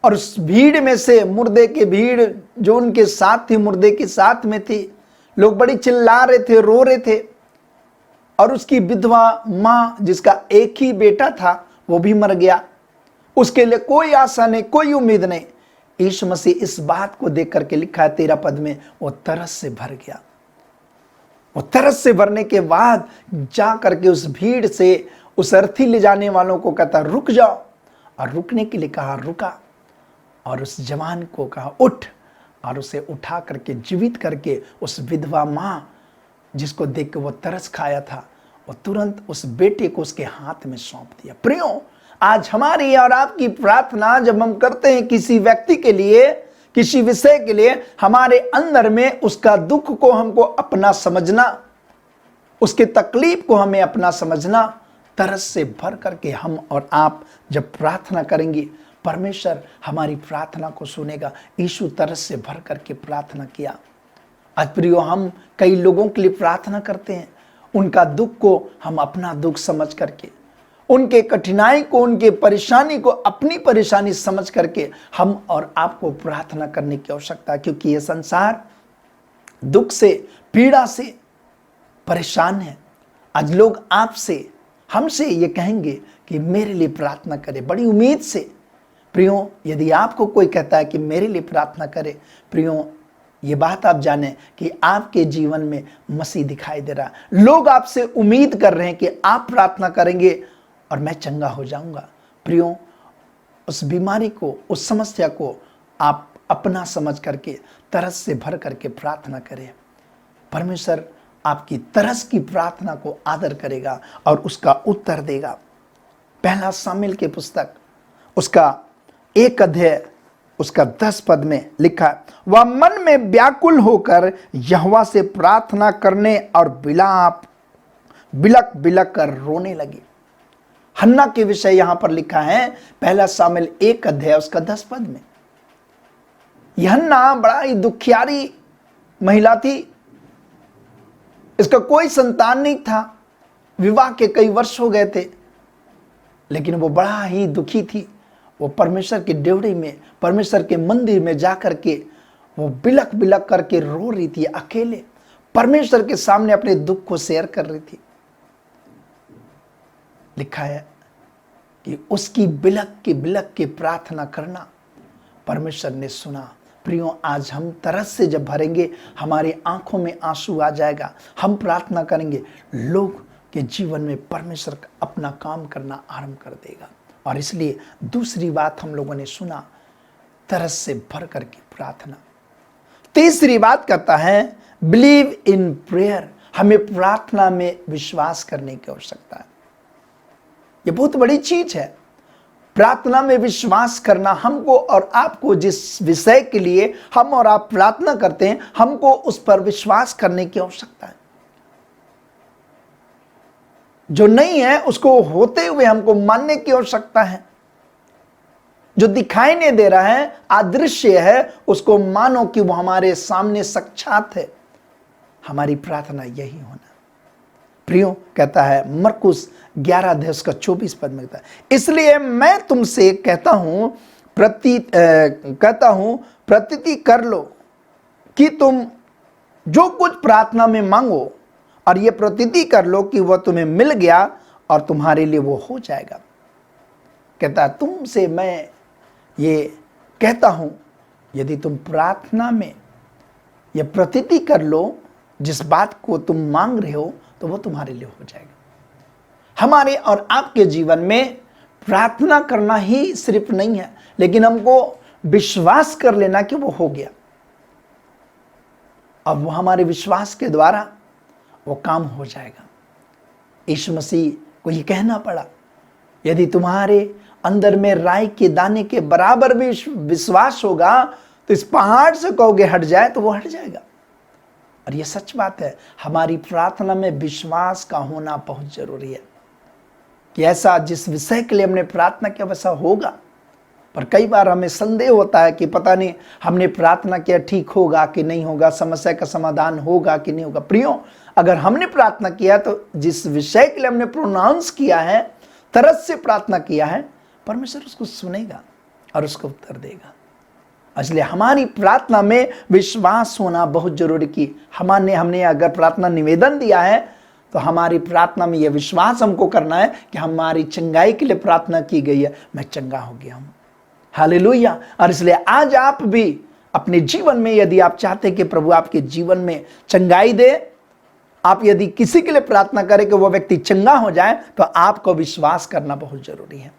और उस भीड़ में से मुर्दे की भीड़ जो उनके साथ थी, मुर्दे के साथ में थी, लोग बड़ी चिल्ला रहे थे, रो रहे थे। और उसकी विधवा मां जिसका एक ही बेटा था वो भी मर गया, उसके लिए कोई आशा नहीं, कोई उम्मीद नहीं। यीशु मसीह इस बात को देख करके लिखा है 13 पद में, वो तरस से भर गया। वो तरस से भरने के बाद जा करके उस भीड़ से उस अर्थी ले जाने वालों को कहता, रुक जाओ, और रुकने के लिए कहा, रुका। और उस जवान को कहा, उठ, और उसे उठा करके जीवित करके उस विधवा मां जिसको देख के वो तरस खाया था, वो तुरंत उस बेटे को उसके हाथ में सौंप दिया। प्रियो, आज हमारी और आपकी प्रार्थना जब हम करते हैं किसी व्यक्ति के लिए, किसी विषय के लिए, हमारे अंदर में उसका दुख को हमको अपना समझना, उसके तकलीफ को हमें अपना समझना, तरस से भर करके हम और आप जब प्रार्थना करेंगे, परमेश्वर हमारी प्रार्थना को सुनेगा। यीशु तरस से भर करके प्रार्थना किया। आज प्रियो, हम कई लोगों के लिए प्रार्थना करते हैं, उनका दुख को हम अपना दुख समझ करके, उनके कठिनाई को, उनके परेशानी को अपनी परेशानी समझ करके हम और आपको प्रार्थना करने की आवश्यकता है, क्योंकि यह संसार दुख से, पीड़ा से परेशान है। आज लोग आपसे, हमसे ये कहेंगे कि मेरे लिए प्रार्थना करें, बड़ी उम्मीद से। प्रियो, यदि आपको कोई कहता है कि मेरे लिए प्रार्थना करे, प्रियो, ये बात आप जाने कि आपके जीवन में मसीह दिखाई दे रहा है। लोग आपसे उम्मीद कर रहे हैं कि आप प्रार्थना करेंगे और मैं चंगा हो जाऊंगा। प्रियो, उस बीमारी को, उस समस्या को आप अपना समझ करके तरस से भर करके प्रार्थना करें। परमेश्वर आपकी तरस की प्रार्थना को आदर करेगा और उसका उत्तर देगा। पहला शामिल की पुस्तक उसका 1 अध्याय उसका 10 पद में लिखा है, वह मन में व्याकुल होकर यहोवा से प्रार्थना करने और बिलक बिलक कर रोने लगी। हन्ना के विषय यहां पर लिखा है, पहला शामिल 1 अध्याय उसका 10 पद में। यह हन्ना बड़ा ही दुखियारी महिला थी, इसका कोई संतान नहीं था, विवाह के कई वर्ष हो गए थे, लेकिन वो बड़ा ही दुखी थी। वो परमेश्वर के डेवढ़ी में, परमेश्वर के मंदिर में जाकर के वो बिलक बिलक करके रो रही थी, अकेले परमेश्वर के सामने अपने दुख को शेयर कर रही थी। लिखा है कि उसकी बिलक के प्रार्थना करना परमेश्वर ने सुना। प्रियो, आज हम तरस से जब भरेंगे, हमारी आंखों में आंसू आ जाएगा, हम प्रार्थना करेंगे, लोग के जीवन में परमेश्वर अपना काम करना आरंभ कर देगा। और इसलिए दूसरी बात हम लोगों ने सुना, तरस से भर करके प्रार्थना। तीसरी बात कहता है बिलीव इन प्रेयर, हमें प्रार्थना में विश्वास करने की आवश्यकता है। यह बहुत बड़ी चीज है, प्रार्थना में विश्वास करना। हमको और आपको जिस विषय के लिए हम और आप प्रार्थना करते हैं, हमको उस पर विश्वास करने की आवश्यकता है। जो नहीं है उसको होते हुए हमको मानने की आवश्यकता है। जो दिखाई नहीं दे रहा है, अदृश्य है, उसको मानो कि वो हमारे सामने साक्षात है। हमारी प्रार्थना यही होना। प्रियो कहता है मरकुस 11 अध्याय का 24 पद में कहता है, इसलिए मैं तुमसे कहता हूं प्रतीति कर लो कि तुम जो कुछ प्रार्थना में मांगो, और ये प्रतीति कर लो कि वह तुम्हें मिल गया और तुम्हारे लिए वो हो जाएगा। कहता है तुमसे मैं ये कहता हूं, यदि तुम प्रार्थना में ये प्रतीति कर लो, जिस बात को तुम मांग रहे हो, तो वो तुम्हारे लिए हो जाएगा। हमारे और आपके जीवन में प्रार्थना करना ही सिर्फ नहीं है, लेकिन हमको विश्वास कर लेना कि वो हो गया। अब वो हमारे विश्वास के द्वारा वो काम हो जाएगा। यीशु मसीह को ये कहना पड़ा, यदि तुम्हारे अंदर में राई के दाने के बराबर भी विश्वास होगा, तो इस पहाड़ से कहोगे हट जाए तो वो हट जाएगा। और ये सच बात है, हमारी प्रार्थना में विश्वास का होना बहुत जरूरी है कि ऐसा जिस विषय के लिए हमने प्रार्थना किया वैसा होगा। पर कई बार हमें संदेह होता है कि पता नहीं हमने प्रार्थना किया ठीक होगा कि नहीं होगा, समस्या का समाधान होगा कि नहीं होगा। प्रियो, अगर हमने प्रार्थना किया तो जिस विषय के लिए हमने प्रोनाउंस किया है, तरस से प्रार्थना किया है, परमेश्वर उसको सुनेगा और उसको उत्तर देगा। इसलिए हमारी प्रार्थना में विश्वास होना बहुत जरूरी कि हमने अगर प्रार्थना निवेदन दिया है, तो हमारी प्रार्थना में यह विश्वास हमको करना है कि हमारी चंगाई के लिए प्रार्थना की गई है, मैं चंगा हो गया हूं। हालेलुया। और इसलिए आज आप भी अपने जीवन में, यदि आप चाहते कि प्रभु आपके जीवन में चंगाई दे, आप यदि किसी के लिए प्रार्थना करें कि वो व्यक्ति चंगा हो जाए, तो आपको विश्वास करना बहुत जरूरी है।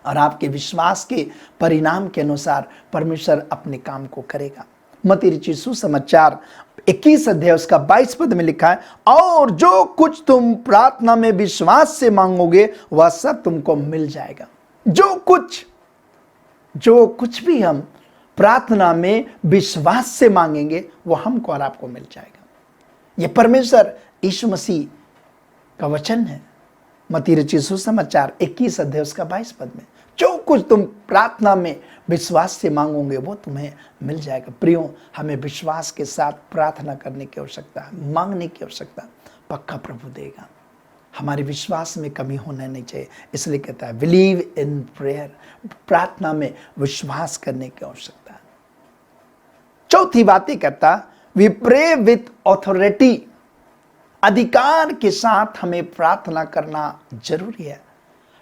और आपके विश्वास के परिणाम के अनुसार परमेश्वर अपने काम को करेगा। मत्ती रचित सुसमाचार 21 अध्याय उसका 22 पद में लिखा है, और जो कुछ तुम प्रार्थना में विश्वास से मांगोगे वह सब तुमको मिल जाएगा। जो कुछ भी हम प्रार्थना में विश्वास से मांगेंगे वो हमको और आपको मिल जाएगा। यह परमेश्वर यीशु मसीह का वचन है। मत्ती रचित सुसमाचार 21 अध्याय उसका 22 पद में, जो कुछ तुम प्रार्थना में विश्वास से मांगोगे वो तुम्हें मिल जाएगा। प्रियो, हमें विश्वास के साथ प्रार्थना करने की आवश्यकता है, मांगने की आवश्यकता। पक्का प्रभु देगा। हमारे विश्वास में कमी होना नहीं चाहिए। इसलिए कहता है बिलीव इन प्रेयर, प्रार्थना में विश्वास करने की आवश्यकता है। चौथी बात ये कहता वी प्रे विथ ऑथोरिटी, अधिकार के साथ हमें प्रार्थना करना जरूरी है।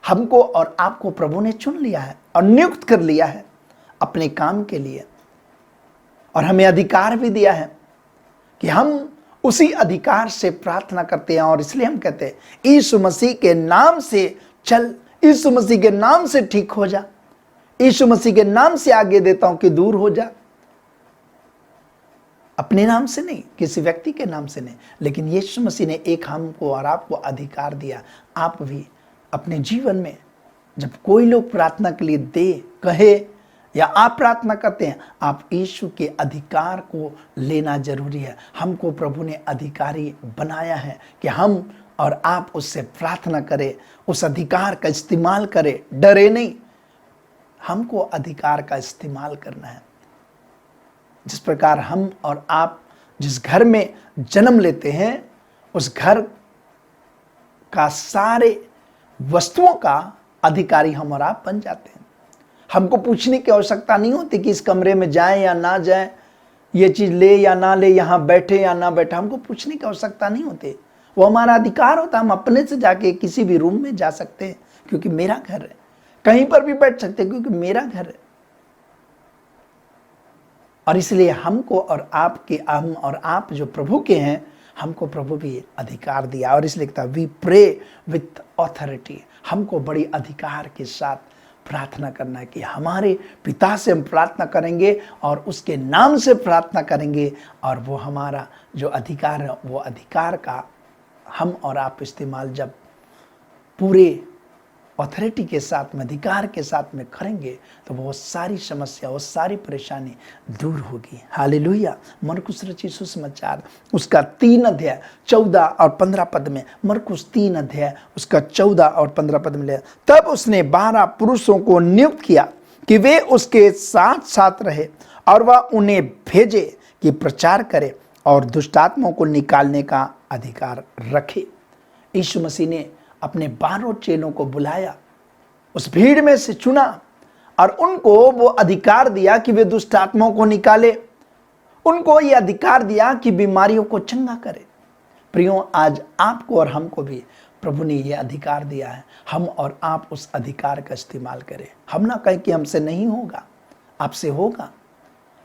हमको और आपको प्रभु ने चुन लिया है और नियुक्त कर लिया है अपने काम के लिए, और हमें अधिकार भी दिया है कि हम उसी अधिकार से प्रार्थना करते हैं। और इसलिए हम कहते हैं यीशु मसीह के नाम से चल, यीशु मसीह के नाम से ठीक हो जा, यीशु मसीह के नाम से आगे देता हूं कि दूर हो जा। अपने नाम से नहीं, किसी व्यक्ति के नाम से नहीं, लेकिन यीशु मसीह ने एक हमको और आपको अधिकार दिया। आप भी अपने जीवन में जब कोई लोग प्रार्थना के लिए दे कहे या आप प्रार्थना करते हैं, आप यीशु के अधिकार को लेना जरूरी है। हमको प्रभु ने अधिकारी बनाया है कि हम और आप उससे प्रार्थना करें, उस अधिकार का इस्तेमाल करें, डरे नहीं। हमको अधिकार का इस्तेमाल करना है। जिस प्रकार हम और आप जिस घर में जन्म लेते हैं, उस घर का सारे वस्तुओं का अधिकारी हम और आप बन जाते हैं। हमको पूछने की आवश्यकता नहीं होती कि इस कमरे में जाएं या ना जाएं, ये चीज़ ले या ना ले, यहाँ बैठे या ना बैठे, हमको पूछने की आवश्यकता नहीं होती। वो हमारा अधिकार होता है। हम अपने से जाके किसी भी रूम में जा सकते हैं क्योंकि मेरा घर है, कहीं पर भी बैठ सकते हैं क्योंकि मेरा घर है। और इसलिए हमको और आपके, हम और आप जो प्रभु के हैं, हमको प्रभु भी अधिकार दिया। और इसलिए कहता वी प्रे विथ ऑथोरिटी, हमको बड़ी अधिकार के साथ प्रार्थना करना है कि हमारे पिता से हम प्रार्थना करेंगे और उसके नाम से प्रार्थना करेंगे, और वो हमारा जो अधिकार है वो अधिकार का हम और आप इस्तेमाल जब पूरे अथॉरिटी के साथ में, अधिकार के साथ में करेंगे, तो वो सारी समस्या, वो सारी परेशानी दूर होगी। हालेलुया। मरकुस रचित सुसमाचार उसका 3 अध्याय 14 और 15 पद में, मरकुस 3 अध्याय उसका 14 और 15 पद में ले, तब उसने 12 पुरुषों को नियुक्त किया कि वे उसके साथ साथ रहे और वह उन्हें भेजे कि प्रचार करे और दुष्टात्माओं को निकालने का अधिकार रखे। यीशु मसीह ने अपने 12 चेलों को बुलाया, उस भीड़ में से चुना और उनको वो अधिकार दिया कि वे दुष्ट आत्माओं को निकाले, उनको ये अधिकार दिया कि बीमारियों को चंगा करे। प्रियो, आज आपको और हमको भी प्रभु ने ये अधिकार दिया है, हम और आप उस अधिकार का इस्तेमाल करें। हम ना कहें कि हमसे नहीं होगा, आपसे होगा।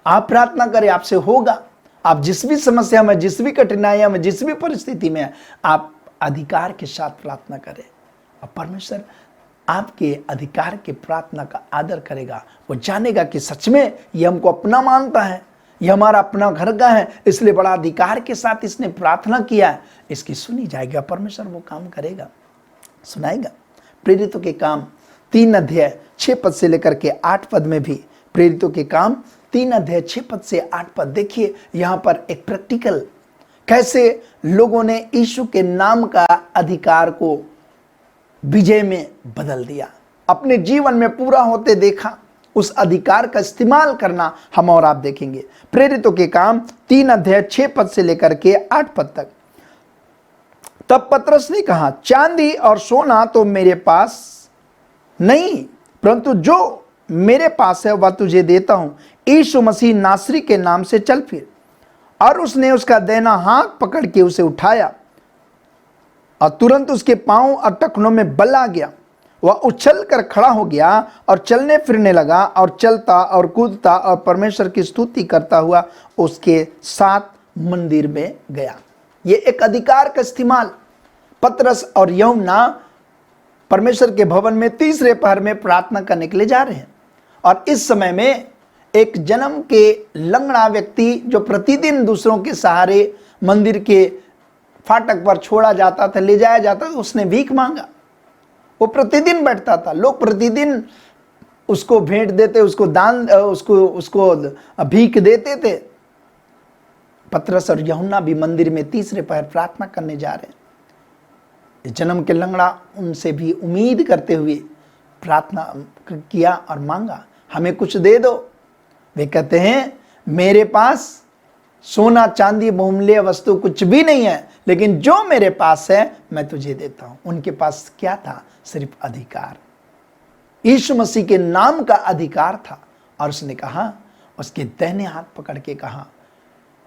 आप प्रार्थना करें, आपसे होगा। आप जिस भी समस्या में, जिस भी कठिनाइयां में, जिस भी परिस्थिति में आप अधिकार के साथ प्रार्थना करें और परमेश्वर आपके अधिकार के प्रार्थना का आदर करेगा। वो जानेगा कि सच में ये हमको अपना मानता है, ये हमारा अपना घर का है, इसलिए बड़ा अधिकार के साथ इसने प्रार्थना किया है, इसकी सुनी जाएगी। परमेश्वर वो काम करेगा, सुनाएगा। प्रेरितों के काम 3 अध्याय 6 पद से लेकर के 8 पद में भी, प्रेरितों के काम 3 अध्याय 6 पद से 8 पद, देखिए यहाँ पर एक प्रैक्टिकल कैसे लोगों ने यीशु के नाम का अधिकार को विजय में बदल दिया, अपने जीवन में पूरा होते देखा। उस अधिकार का इस्तेमाल करना हम और आप देखेंगे। प्रेरितों के काम 3 अध्याय 6 पद से लेकर के 8 पद तक। तब पतरस ने कहा, चांदी और सोना तो मेरे पास नहीं, परंतु जो मेरे पास है वह तुझे देता हूं। यीशु मसीह नासरी के नाम से चल फिर। और उसने उसका दाहिना हाथ पकड़ के उसे उठाया और तुरंत उसके पांव और टखनों में बल आ गया। वह उछल कर खड़ा हो गया और चलने फिरने लगा और चलता और कूदता और परमेश्वर की स्तुति करता हुआ उसके साथ मंदिर में गया। ये एक अधिकार का इस्तेमाल। पतरस और यूहन्ना परमेश्वर के भवन में तीसरे पहर में प्रार्थना करने के लिए जा रहे हैं, और इस समय में एक जन्म के लंगड़ा व्यक्ति जो प्रतिदिन दूसरों के सहारे मंदिर के फाटक पर छोड़ा जाता था, ले जाया जाता था, उसने भीख मांगा। वो प्रतिदिन बैठता था, लोग प्रतिदिन उसको भेंट देते, उसको दान, उसको भीख देते थे। पतरस और यूहन्ना भी मंदिर में तीसरे पहर प्रार्थना करने जा रहे हैं। जन्म के लंगड़ा उनसे भी उम्मीद करते हुए प्रार्थना किया और मांगा, हमें कुछ दे दो। वे कहते हैं, मेरे पास सोना चांदी बहुमूल्य वस्तु कुछ भी नहीं है, लेकिन जो मेरे पास है मैं तुझे देता हूं। उनके पास क्या था? सिर्फ अधिकार, यीशु मसीह के नाम का अधिकार था। और उसने कहा, उसके दाहिने हाथ पकड़ के कहा,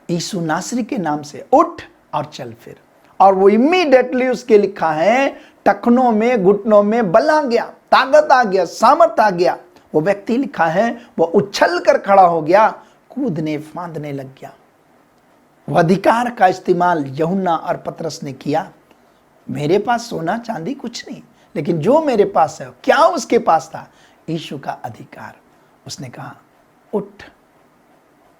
यीशु नासरी के नाम से उठ और चल फिर। और वो इमीडिएटली उसके लिखा है टखनों में, घुटनों में बल आ गया, ताकत आ गया, सामर्थ आ गया। वो व्यक्ति लिखा है वो उछल कर खड़ा हो गया, कूदने फांदने लग गया। वह अधिकार का इस्तेमाल यूहन्ना और पतरस ने किया। मेरे पास सोना चांदी कुछ नहीं, लेकिन जो मेरे पास है, क्या उसके पास था? यीशु का अधिकार। उसने कहा उठ,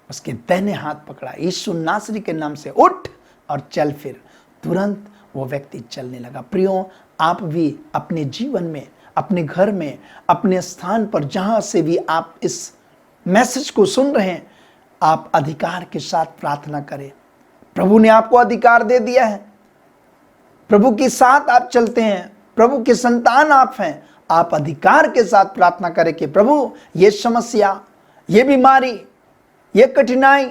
उसके दाहिने हाथ पकड़ा, यीशु नासरी के नाम से उठ और चल फिर। तुरंत वो व्यक्ति चलने लगा। प्रियो, आप भी अपने जीवन में, अपने घर में, अपने स्थान पर, जहां से भी आप इस मैसेज को सुन रहे हैं, आप अधिकार के साथ प्रार्थना करें। प्रभु ने आपको अधिकार दे दिया है, प्रभु के साथ आप चलते हैं, प्रभु के संतान आप हैं। आप अधिकार के साथ प्रार्थना करें कि प्रभु, ये समस्या, ये बीमारी, ये कठिनाई,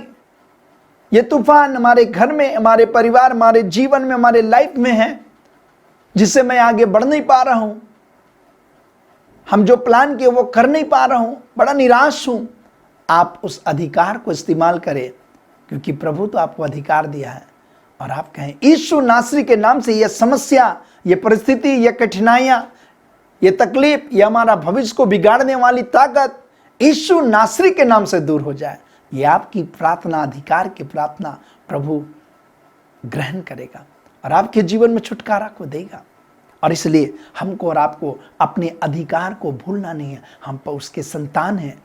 ये तूफान हमारे घर में, हमारे परिवार, हमारे जीवन में, हमारे लाइफ में है, जिससे मैं आगे बढ़ नहीं पा रहा हूं, हम जो प्लान किए वो कर नहीं पा रहा हूं, बड़ा निराश हूं। आप उस अधिकार को इस्तेमाल करें, क्योंकि प्रभु तो आपको अधिकार दिया है। और आप कहें, यीशु नासरी के नाम से यह समस्या, ये परिस्थिति, ये कठिनाइयां, ये तकलीफ, ये हमारा भविष्य को बिगाड़ने वाली ताकत यीशु नासरी के नाम से दूर हो जाए। ये आपकी प्रार्थना, अधिकार की प्रार्थना प्रभु ग्रहण करेगा और आपके जीवन में छुटकारा को देगा। और इसलिए हमको और आपको अपने अधिकार को भूलना नहीं है। हम उसके संतान हैं।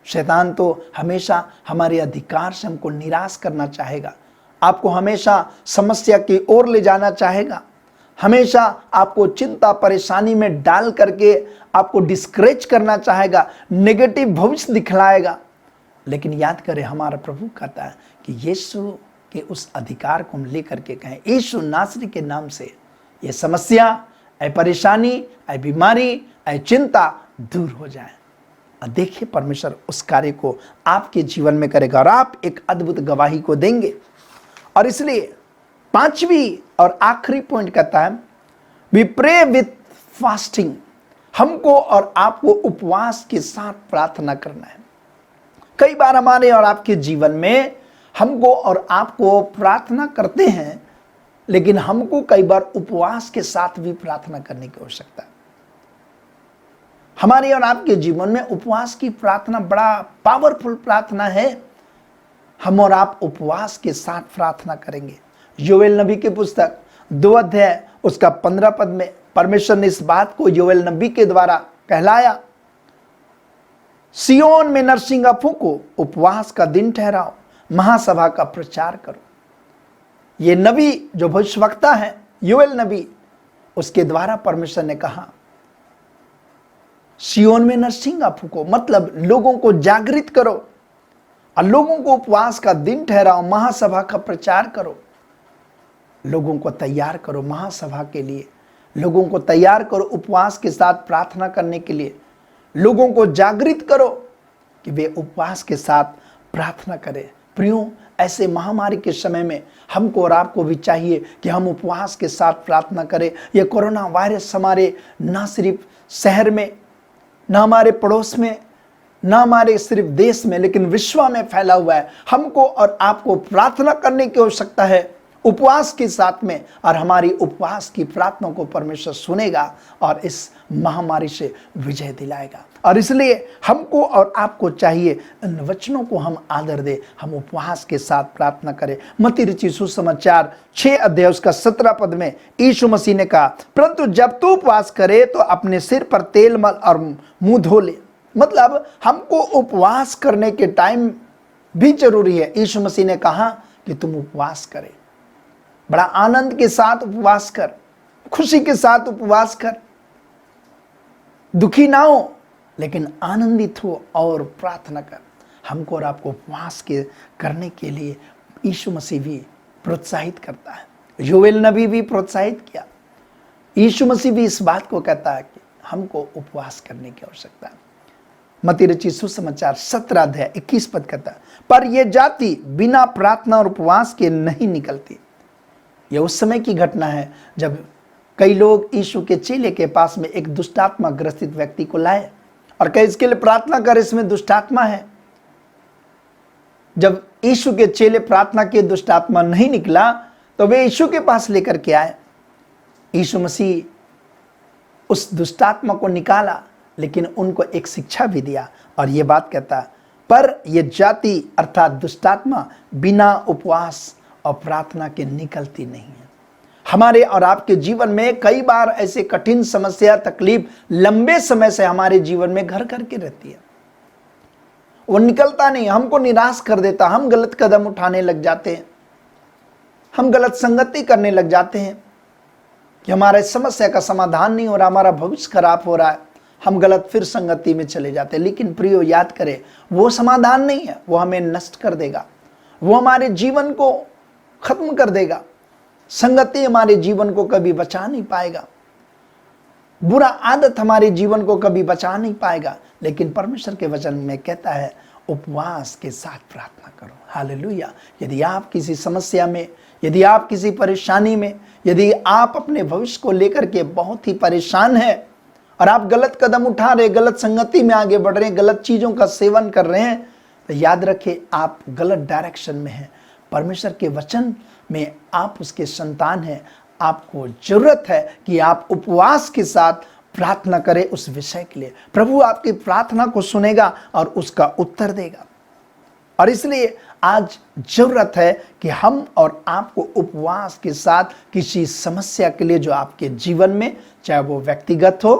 शैतान तो हमेशा हमारे अधिकार से हमको निराश करना चाहेगा, आपको हमेशा समस्या की ओर ले जाना चाहेगा, हमेशा आपको चिंता परेशानी में डाल करके आपको डिस्करेज करना चाहेगा, नेगेटिव भविष्य दिखलाएगा। लेकिन याद करें, हमारा प्रभु कहता है कि यीशु के उस अधिकार को हम लेकर के कहें, यीशु नासरी के नाम से ये समस्या, ऐ परेशानी, ऐ बीमारी, ऐ चिंता दूर हो जाए। और देखिए परमेश्वर उस कार्य को आपके जीवन में करेगा और आप एक अद्भुत गवाही को देंगे। और इसलिए पांचवी और आखिरी पॉइंट कहता है, वी प्रे विथ फास्टिंग। हमको और आपको उपवास के साथ प्रार्थना करना है। कई बार हमारे और आपके जीवन में हमको और आपको प्रार्थना करते हैं, लेकिन हमको कई बार उपवास के साथ भी प्रार्थना करने की आवश्यकता है। हमारे और आपके जीवन में उपवास की प्रार्थना बड़ा पावरफुल प्रार्थना है। हम और आप उपवास के साथ प्रार्थना करेंगे। योएल नबी की पुस्तक 2 अध्याय उसका 15 पद में परमेश्वर ने इस बात को योएल नबी के द्वारा कहलाया, सियोन में नरसिंगा फूंको, उपवास का दिन ठहराओ, महासभा का प्रचार करो। ये नबी जो भविष्यवक्ता है योएल नबी, उसके द्वारा परमेश्वर ने कहा सियोन में नरसिंगा फूंको, मतलब लोगों को जागृत करो और लोगों को उपवास का दिन ठहराओ, महासभा का प्रचार करो, लोगों को तैयार करो महासभा के लिए, लोगों को तैयार करो उपवास के साथ प्रार्थना करने के लिए, लोगों को जागृत करो कि वे उपवास के साथ प्रार्थना करें। प्रियो, ऐसे महामारी के समय में हमको और आपको भी चाहिए कि हम उपवास के साथ प्रार्थना करें। यह कोरोना वायरस हमारे ना सिर्फ शहर में, ना हमारे पड़ोस में, ना हमारे सिर्फ देश में, लेकिन विश्व में फैला हुआ है। हमको और आपको प्रार्थना करने की आवश्यकता है उपवास के साथ में, और हमारी उपवास की प्रार्थना को परमेश्वर सुनेगा और इस महामारी से विजय दिलाएगा। और इसलिए हमको और आपको चाहिए इन वचनों को हम आदर दे, हम उपवास के साथ प्रार्थना करें। मत्ती रचित सुसमाचार 6 अध्याय उसका 17 पद में यीशु मसीह ने कहा, परंतु जब तू उपवास करे तो अपने सिर पर तेल मल और मुंह धो ले। मतलब हमको उपवास करने के टाइम भी जरूरी है। यीशु मसीह ने कहा कि तुम उपवास करें, बड़ा आनंद के साथ उपवास कर, खुशी के साथ उपवास कर, दुखी ना हो लेकिन आनंदित हो और प्रार्थना कर। हमको और आपको उपवास के करने के लिए यीशु मसीह भी प्रोत्साहित करता है, योएल नबी भी प्रोत्साहित किया, यीशु मसीह भी इस बात को कहता है कि हमको उपवास करने की आवश्यकता है। मत्ती रचित सुसमाचार 17 अध्याय 21 पद कहता है, पर यह जाति बिना प्रार्थना और उपवास के नहीं निकलती। यह उस समय की घटना है जब कई लोग यीशु के चेले के पास में एक दुष्टात्मा ग्रसित व्यक्ति को लाए और कहे इसके लिए प्रार्थना कर, इसमें दुष्टात्मा है। जब यीशु के चेले प्रार्थना के दुष्टात्मा नहीं निकला तो वे यीशु के पास लेकर के आए। यीशु मसीह उस दुष्टात्मा को निकाला, लेकिन उनको एक शिक्षा भी दिया और यह बात कहता, पर यह जाति अर्थात दुष्टात्मा बिना उपवास और प्रार्थना के निकलती नहीं है। हमारे और आपके जीवन में कई बार ऐसे कठिन समस्या, तकलीफ लंबे समय से हमारे जीवन में घर करके रहती है, वो निकलता नहीं, हमको निराश कर देता, हम गलत कदम उठाने लग जाते हैं, हम गलत संगति करने लग जाते हैं कि हमारे समस्या का समाधान नहीं हो रहा, हमारा भविष्य खराब हो रहा है, हम गलत फिर संगति में चले जाते हैं। लेकिन प्रियो याद करें, वो समाधान नहीं है, वो हमें नष्ट कर देगा, वो हमारे जीवन को खत्म कर देगा। संगति हमारे जीवन को कभी बचा नहीं पाएगा, बुरा आदत हमारे जीवन को कभी बचा नहीं पाएगा। लेकिन परमेश्वर के वचन में कहता है उपवास के साथ प्रार्थना करो। हालेलुया। यदि आप किसी समस्या में, यदि आप किसी परेशानी में, यदि आप अपने भविष्य को लेकर के बहुत ही परेशान हैं और आप गलत कदम उठा रहे, गलत संगति में आगे बढ़ रहे हैं, गलत चीज़ों का सेवन कर रहे हैं, तो याद रखें आप गलत डायरेक्शन में हैं। परमेश्वर के वचन में आप उसके संतान हैं। आपको जरूरत है कि आप उपवास के साथ प्रार्थना करें उस विषय के लिए। प्रभु आपकी प्रार्थना को सुनेगा और उसका उत्तर देगा। और इसलिए आज जरूरत है कि हम और आपको उपवास के साथ किसी समस्या के लिए जो आपके जीवन में, चाहे वो व्यक्तिगत हो,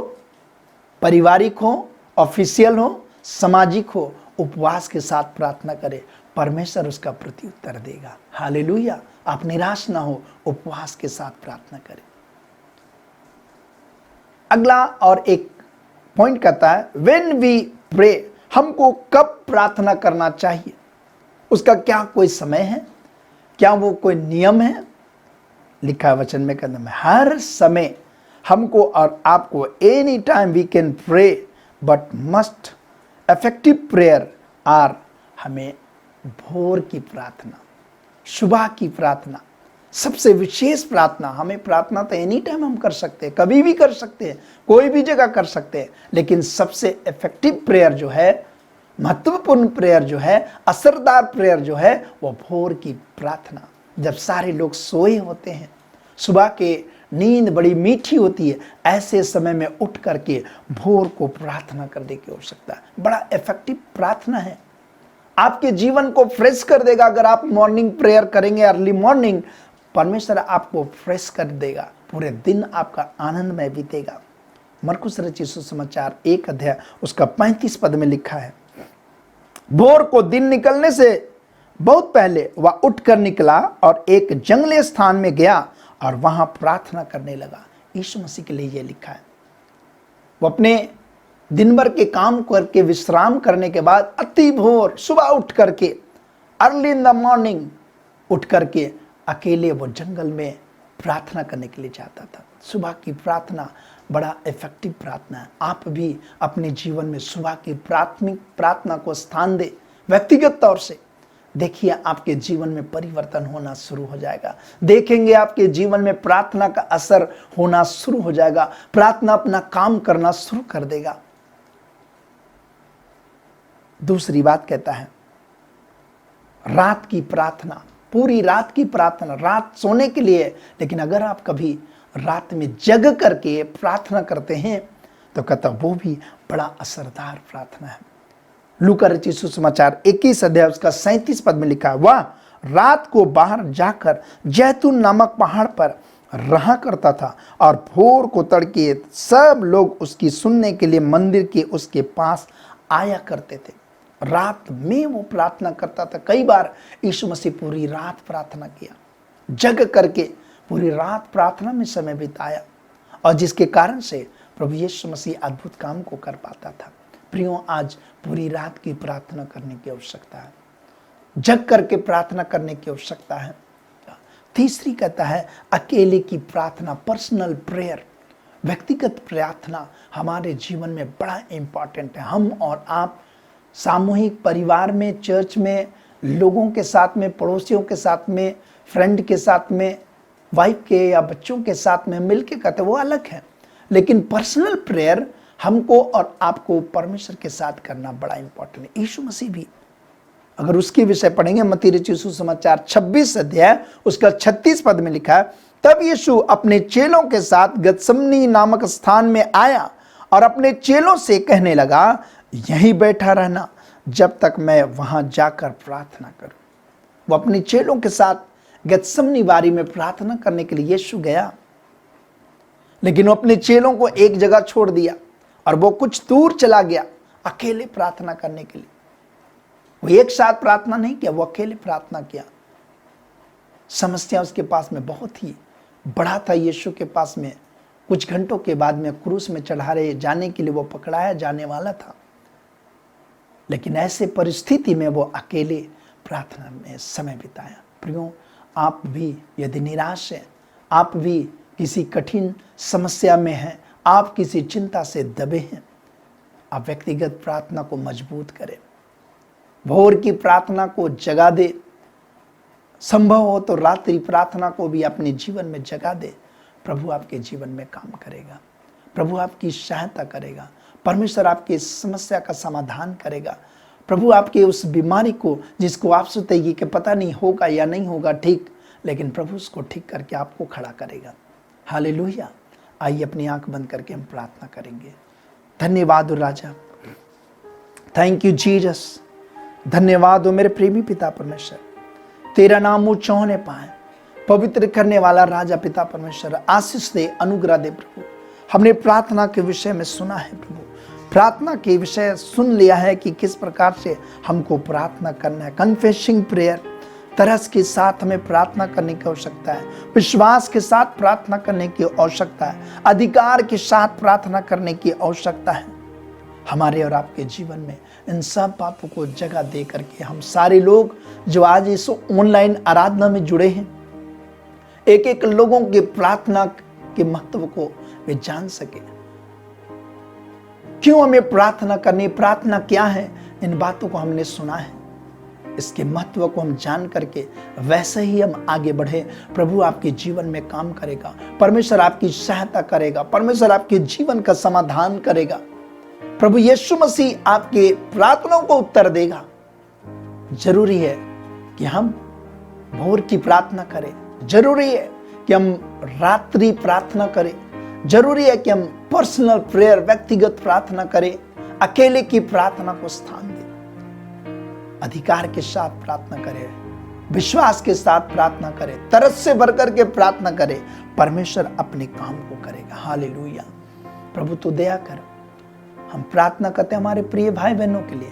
पारिवारिक हो, ऑफिशियल हो, सामाजिक हो, उपवास के साथ प्रार्थना करें। परमेश्वर उसका प्रत्युत्तर देगा। हालेलुया। आप निराश ना हो, उपवास के साथ प्रार्थना करें। अगला और एक पॉइंट कहता है व्हेन वी प्रे, हमको कब प्रार्थना करना चाहिए, उसका क्या कोई समय है, क्या वो कोई नियम है? लिखा है वचन में, कहता है हर समय हमको और आपको any time we can pray, but must effective prayer are, हमें भोर की प्रार्थना, सुबह की प्रार्थना, सबसे विशेष प्रार्थना। हमें प्रार्थना तो एनी टाइम हम कर सकते हैं, कभी भी कर सकते हैं, कोई भी जगह कर सकते हैं, लेकिन सबसे इफेक्टिव प्रेयर जो है, महत्वपूर्ण प्रेयर जो है, असरदार प्रेयर जो है, वो भोर की प्रार्थना। जब सारे लोग सोए होते हैं, सुबह के नींद बड़ी मीठी होती है, ऐसे समय में उठ करके भोर को प्रार्थना करने की आवश्यकता है। बड़ा इफेक्टिव प्रार्थना है, आपके जीवन को फ्रेश कर देगा। अगर आप मॉर्निंग प्रेयर करेंगे, अर्ली मॉर्निंग, परमेश्वर आपको फ्रेश कर देगा, पूरे दिन आपका आनंदमय बीतेगा। मरकुस रचित सुसमाचार 1 अध्याय उसका 35 पद में लिखा है, भोर को दिन निकलने से बहुत पहले वह उठकर निकला और एक जंगली स्थान में गया और वहां प्रार्थना करने लगा। यीशु मसीह के लिए यह लिखा है। वो अपने दिन भर के काम करके विश्राम करने के बाद अति भोर सुबह उठ करके, अर्ली इन द मॉर्निंग उठ करके अकेले वो जंगल में प्रार्थना करने के लिए जाता था। सुबह की प्रार्थना बड़ा इफेक्टिव प्रार्थना है। आप भी अपने जीवन में सुबह की प्राथमिक प्रार्थना को स्थान दे। व्यक्तिगत तौर से देखिए, आपके जीवन में परिवर्तन होना शुरू हो जाएगा। देखेंगे आपके जीवन में प्रार्थना का असर होना शुरू हो जाएगा। प्रार्थना अपना काम करना शुरू कर देगा। दूसरी बात कहता है, रात की प्रार्थना, पूरी रात की प्रार्थना। रात सोने के लिए, लेकिन अगर आप कभी रात में जग करके प्रार्थना करते हैं तो कहता वो भी बड़ा असरदार प्रार्थना है। लूका रचित सुसमाचार 21 अध्याय उसका 37 पद में लिखा है, वह रात को बाहर जाकर जैतून नामक पहाड़ पर रहा करता था और भोर को तड़के सब लोग उसकी सुनने के लिए मंदिर के उसके पास आया करते थे। रात में वो प्रार्थना करता था। कई बार यीशु मसीह पूरी रात प्रार्थना किया, जग करके पूरी रात प्रार्थना में समय बिताया, और जिसके कारण से प्रभु यीशु मसीह अद्भुत काम को कर पाता था। प्रियो, आज पूरी रात की प्रार्थना करने की आवश्यकता है, जग करके प्रार्थना करने की आवश्यकता है। तीसरी कहता है अकेले की प्रार्थना, पर्सनल प्रेयर, व्यक्तिगत प्रार्थना हमारे जीवन में बड़ा इंपॉर्टेंट है। हम और आप सामूहिक परिवार में, चर्च में, लोगों के साथ में, पड़ोसियों के साथ में, फ्रेंड के साथ में, वाइफ के या बच्चों के साथ में मिलके करते, वो अलग है। लेकिन पर्सनल प्रेयर हमको और आपको परमेश्वर के साथ करना बड़ा इंपॉर्टेंट है। यीशु मसीह भी, अगर उसके विषय पढ़ेंगे, मत्ती रचित सुसमाचार 26 अध्याय उसका 36 पद में लिखा है, तब यीशु अपने चेलों के साथ गतसमनी नामक स्थान में आया और अपने चेलों से कहने लगा, यहीं बैठा रहना जब तक मैं वहां जाकर प्रार्थना करूं। वो अपने चेलों के साथ गतसमनी बारी में प्रार्थना करने के लिए यीशु गया, लेकिन वो अपने चेलों को एक जगह छोड़ दिया और वो कुछ दूर चला गया अकेले प्रार्थना करने के लिए। वो एक साथ प्रार्थना नहीं किया, वो अकेले प्रार्थना किया। समस्या उसके पास में बहुत ही बड़ा था। यीशु के पास में कुछ घंटों के बाद में क्रूस में चढ़ाए जाने के लिए वो पकड़ाया जाने वाला था, लेकिन ऐसे परिस्थिति में वो अकेले प्रार्थना में समय बिताया। प्रियो, आप भी यदि निराश हैं, आप भी किसी कठिन समस्या में हैं, आप किसी चिंता से दबे हैं, आप व्यक्तिगत प्रार्थना को मजबूत करें, भोर की प्रार्थना को जगा दे, संभव हो तो रात्रि प्रार्थना को भी अपने जीवन में जगा दे। प्रभु आपके जीवन में काम करेगा, प्रभु आपकी सहायता करेगा, परमेश्वर आपकी समस्या का समाधान करेगा। प्रभु आपके उस बीमारी को, जिसको आप सोचते हैं कि पता नहीं होगा या नहीं होगा ठीक, लेकिन प्रभु उसको ठीक करके आपको खड़ा करेगा। हालेलुया। आइए अपनी आंख बंद करके हम प्रार्थना करेंगे। धन्यवाद राजा, थैंक यू जीसस, धन्यवाद हो मेरे प्रेमी पिता परमेश्वर, तेरा नाम ऊंचा होने पाए। पवित्र करने वाला राजा पिता परमेश्वर, आशीष दे, अनुग्रह दे प्रभु। हमने प्रार्थना के विषय में सुना है प्रभु, प्रार्थना के विषय सुन लिया है कि किस प्रकार से हमको प्रार्थना करना है। कन्फेसिंग प्रेयर, तरस के साथ हमें प्रार्थना करने की आवश्यकता है, विश्वास के साथ प्रार्थना करने की आवश्यकता है, अधिकार के साथ प्रार्थना करने की आवश्यकता है। हमारे और आपके जीवन में इन सब बातों को जगह दे करके हम सारे लोग जो आज इस ऑनलाइन आराधना में जुड़े हैं, एक एक लोगों के प्रार्थना के महत्व को वे जान सके। क्यों हमें प्रार्थना करनी, प्रार्थना क्या है, इन बातों को हमने सुना है। इसके महत्व को हम जान करके वैसे ही हम आगे बढ़े। प्रभु आपके जीवन में काम करेगा, परमेश्वर आपकी सहायता करेगा, परमेश्वर आपके जीवन का समाधान करेगा। प्रभु यीशु मसीह आपके प्रार्थनाओं को उत्तर देगा। जरूरी है कि हम भोर की प्रार्थना करें, जरूरी है कि हम रात्रि प्रार्थना करें, जरूरी है कि हम पर्सनल प्रेयर, व्यक्तिगत प्रार्थना करें, अकेले की प्रार्थना को स्थान दें। अधिकार के साथ प्रार्थना करें, विश्वास के साथ प्रार्थना करें, तरस से भरकर के प्रार्थना करें। परमेश्वर अपने काम को करेगा। हालेलुया। प्रभु तो दया कर। हम प्रार्थना करते हैं हमारे प्रिय भाई बहनों के लिए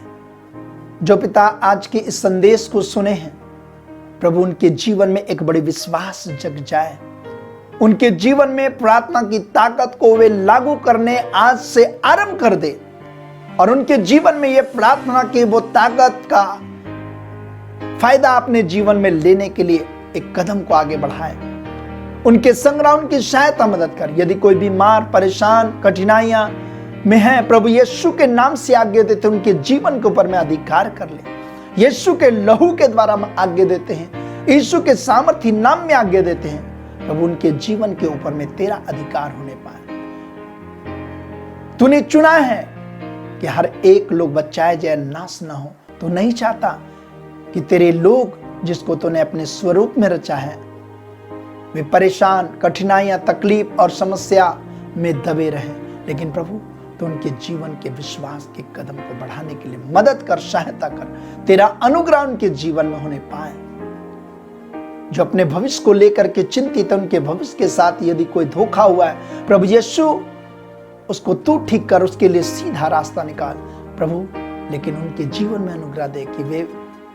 जो पिता आज के इस संदेश को सुने हैं। प्रभु उनके जीवन में एक बड़ी विश्वास जग जाए, उनके जीवन में प्रार्थना की ताकत को वे लागू करने आज से आरंभ कर दे और उनके जीवन में ये प्रार्थना की वो ताकत का फायदा अपने जीवन में लेने के लिए एक कदम को आगे बढ़ाए। उनके संग्राम, उनकी सहायता मदद कर। यदि कोई बीमार, परेशान, कठिनाइयां में है, प्रभु यीशु के नाम से आज्ञा देते उनके जीवन के ऊपर में अधिकार कर ले। यीशु के लहू के द्वारा हम आज्ञा देते हैं, यीशु के सामर्थ्य नाम में आज्ञा देते हैं। प्रभु उनके जीवन के ऊपर में तेरा अधिकार होने पाए। तूने चुना है कि हर एक लोग बचाए जाए, नाश ना हो। तो नहीं चाहता कि तेरे लोग जिसको तूने अपने स्वरूप में रचा है वे परेशान, कठिनाइयां, तकलीफ और समस्या में दबे रहें। लेकिन प्रभु तो उनके जीवन के विश्वास के कदम को बढ़ाने के लिए मदद कर, सहायता कर। तेरा अनुग्रह उनके जीवन में होने पाए। जो अपने भविष्य को लेकर के चिंतित है, उनके भविष्य के साथ यदि कोई धोखा हुआ है, प्रभु यीशु उसको तू ठीक कर, उसके लिए सीधा रास्ता निकाल प्रभु। लेकिन उनके जीवन में अनुग्रह दे कि वे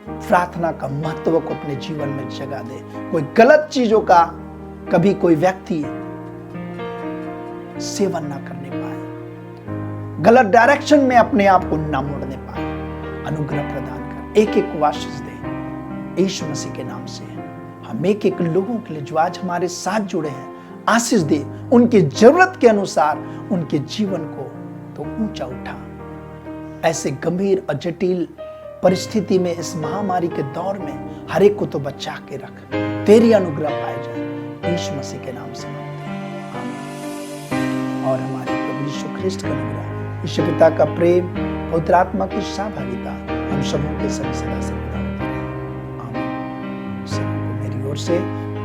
प्रार्थना का महत्व को अपने जीवन में जगा दे। कोई गलत चीजों का कभी कोई व्यक्ति सेवन ना करने पाए, गलत डायरेक्शन में अपने आप को ना मोड़ने पाए। अनुग्रह प्रदान कर, एक एक को आशीष दे यीशु मसीह के नाम से। हम एक एक लोगों के लिए जो आज हमारे साथ जुड़े हैं आशीष दे, उनकी जरूरत के अनुसार उनके जीवन को तो ऊंचा उठा। ऐसे गंभीर और जटिल परिस्थिति में, इस महामारी के दौर में हर एक को तो बचा के रख। तेरी अनुग्रह पाए जाए यीशु मसीह के नाम से मांगते हैं, आमीन। और हमारे प्रभु यीशु ख्रिस्ट का अनुग्रह, ईश्वर पिता का प्रेम, पवित्र आत्मा की सहभागिता हम सबों के संग सदा से बना होती रहे, आमीन। सबको मेरी ओर से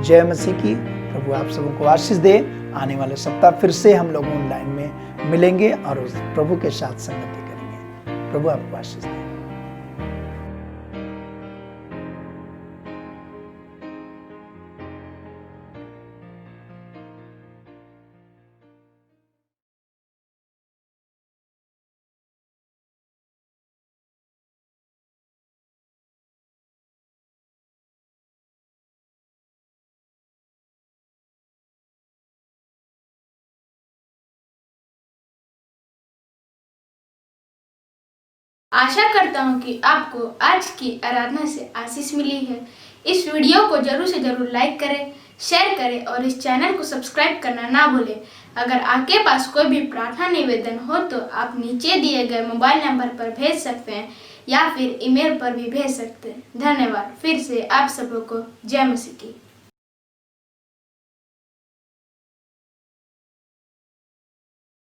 जय मसीह की। प्रभु आप सबों को आशीष दे। आने वाले सप्ताह फिर से हम लोग ऑनलाइन में मिलेंगे और उस प्रभु के साथ संगति करेंगे। प्रभु आपको आशीष दे। आशा करता हूँ कि आपको आज की आराधना से आशीष मिली है। इस वीडियो को जरूर से जरूर लाइक करें, शेयर करें और इस चैनल को सब्सक्राइब करना ना भूलें। अगर आपके पास कोई भी प्रार्थना निवेदन हो तो आप नीचे दिए गए मोबाइल नंबर पर भेज सकते हैं या फिर ईमेल पर भी भेज सकते हैं। धन्यवाद। फिर से आप सबको जय मसीह की।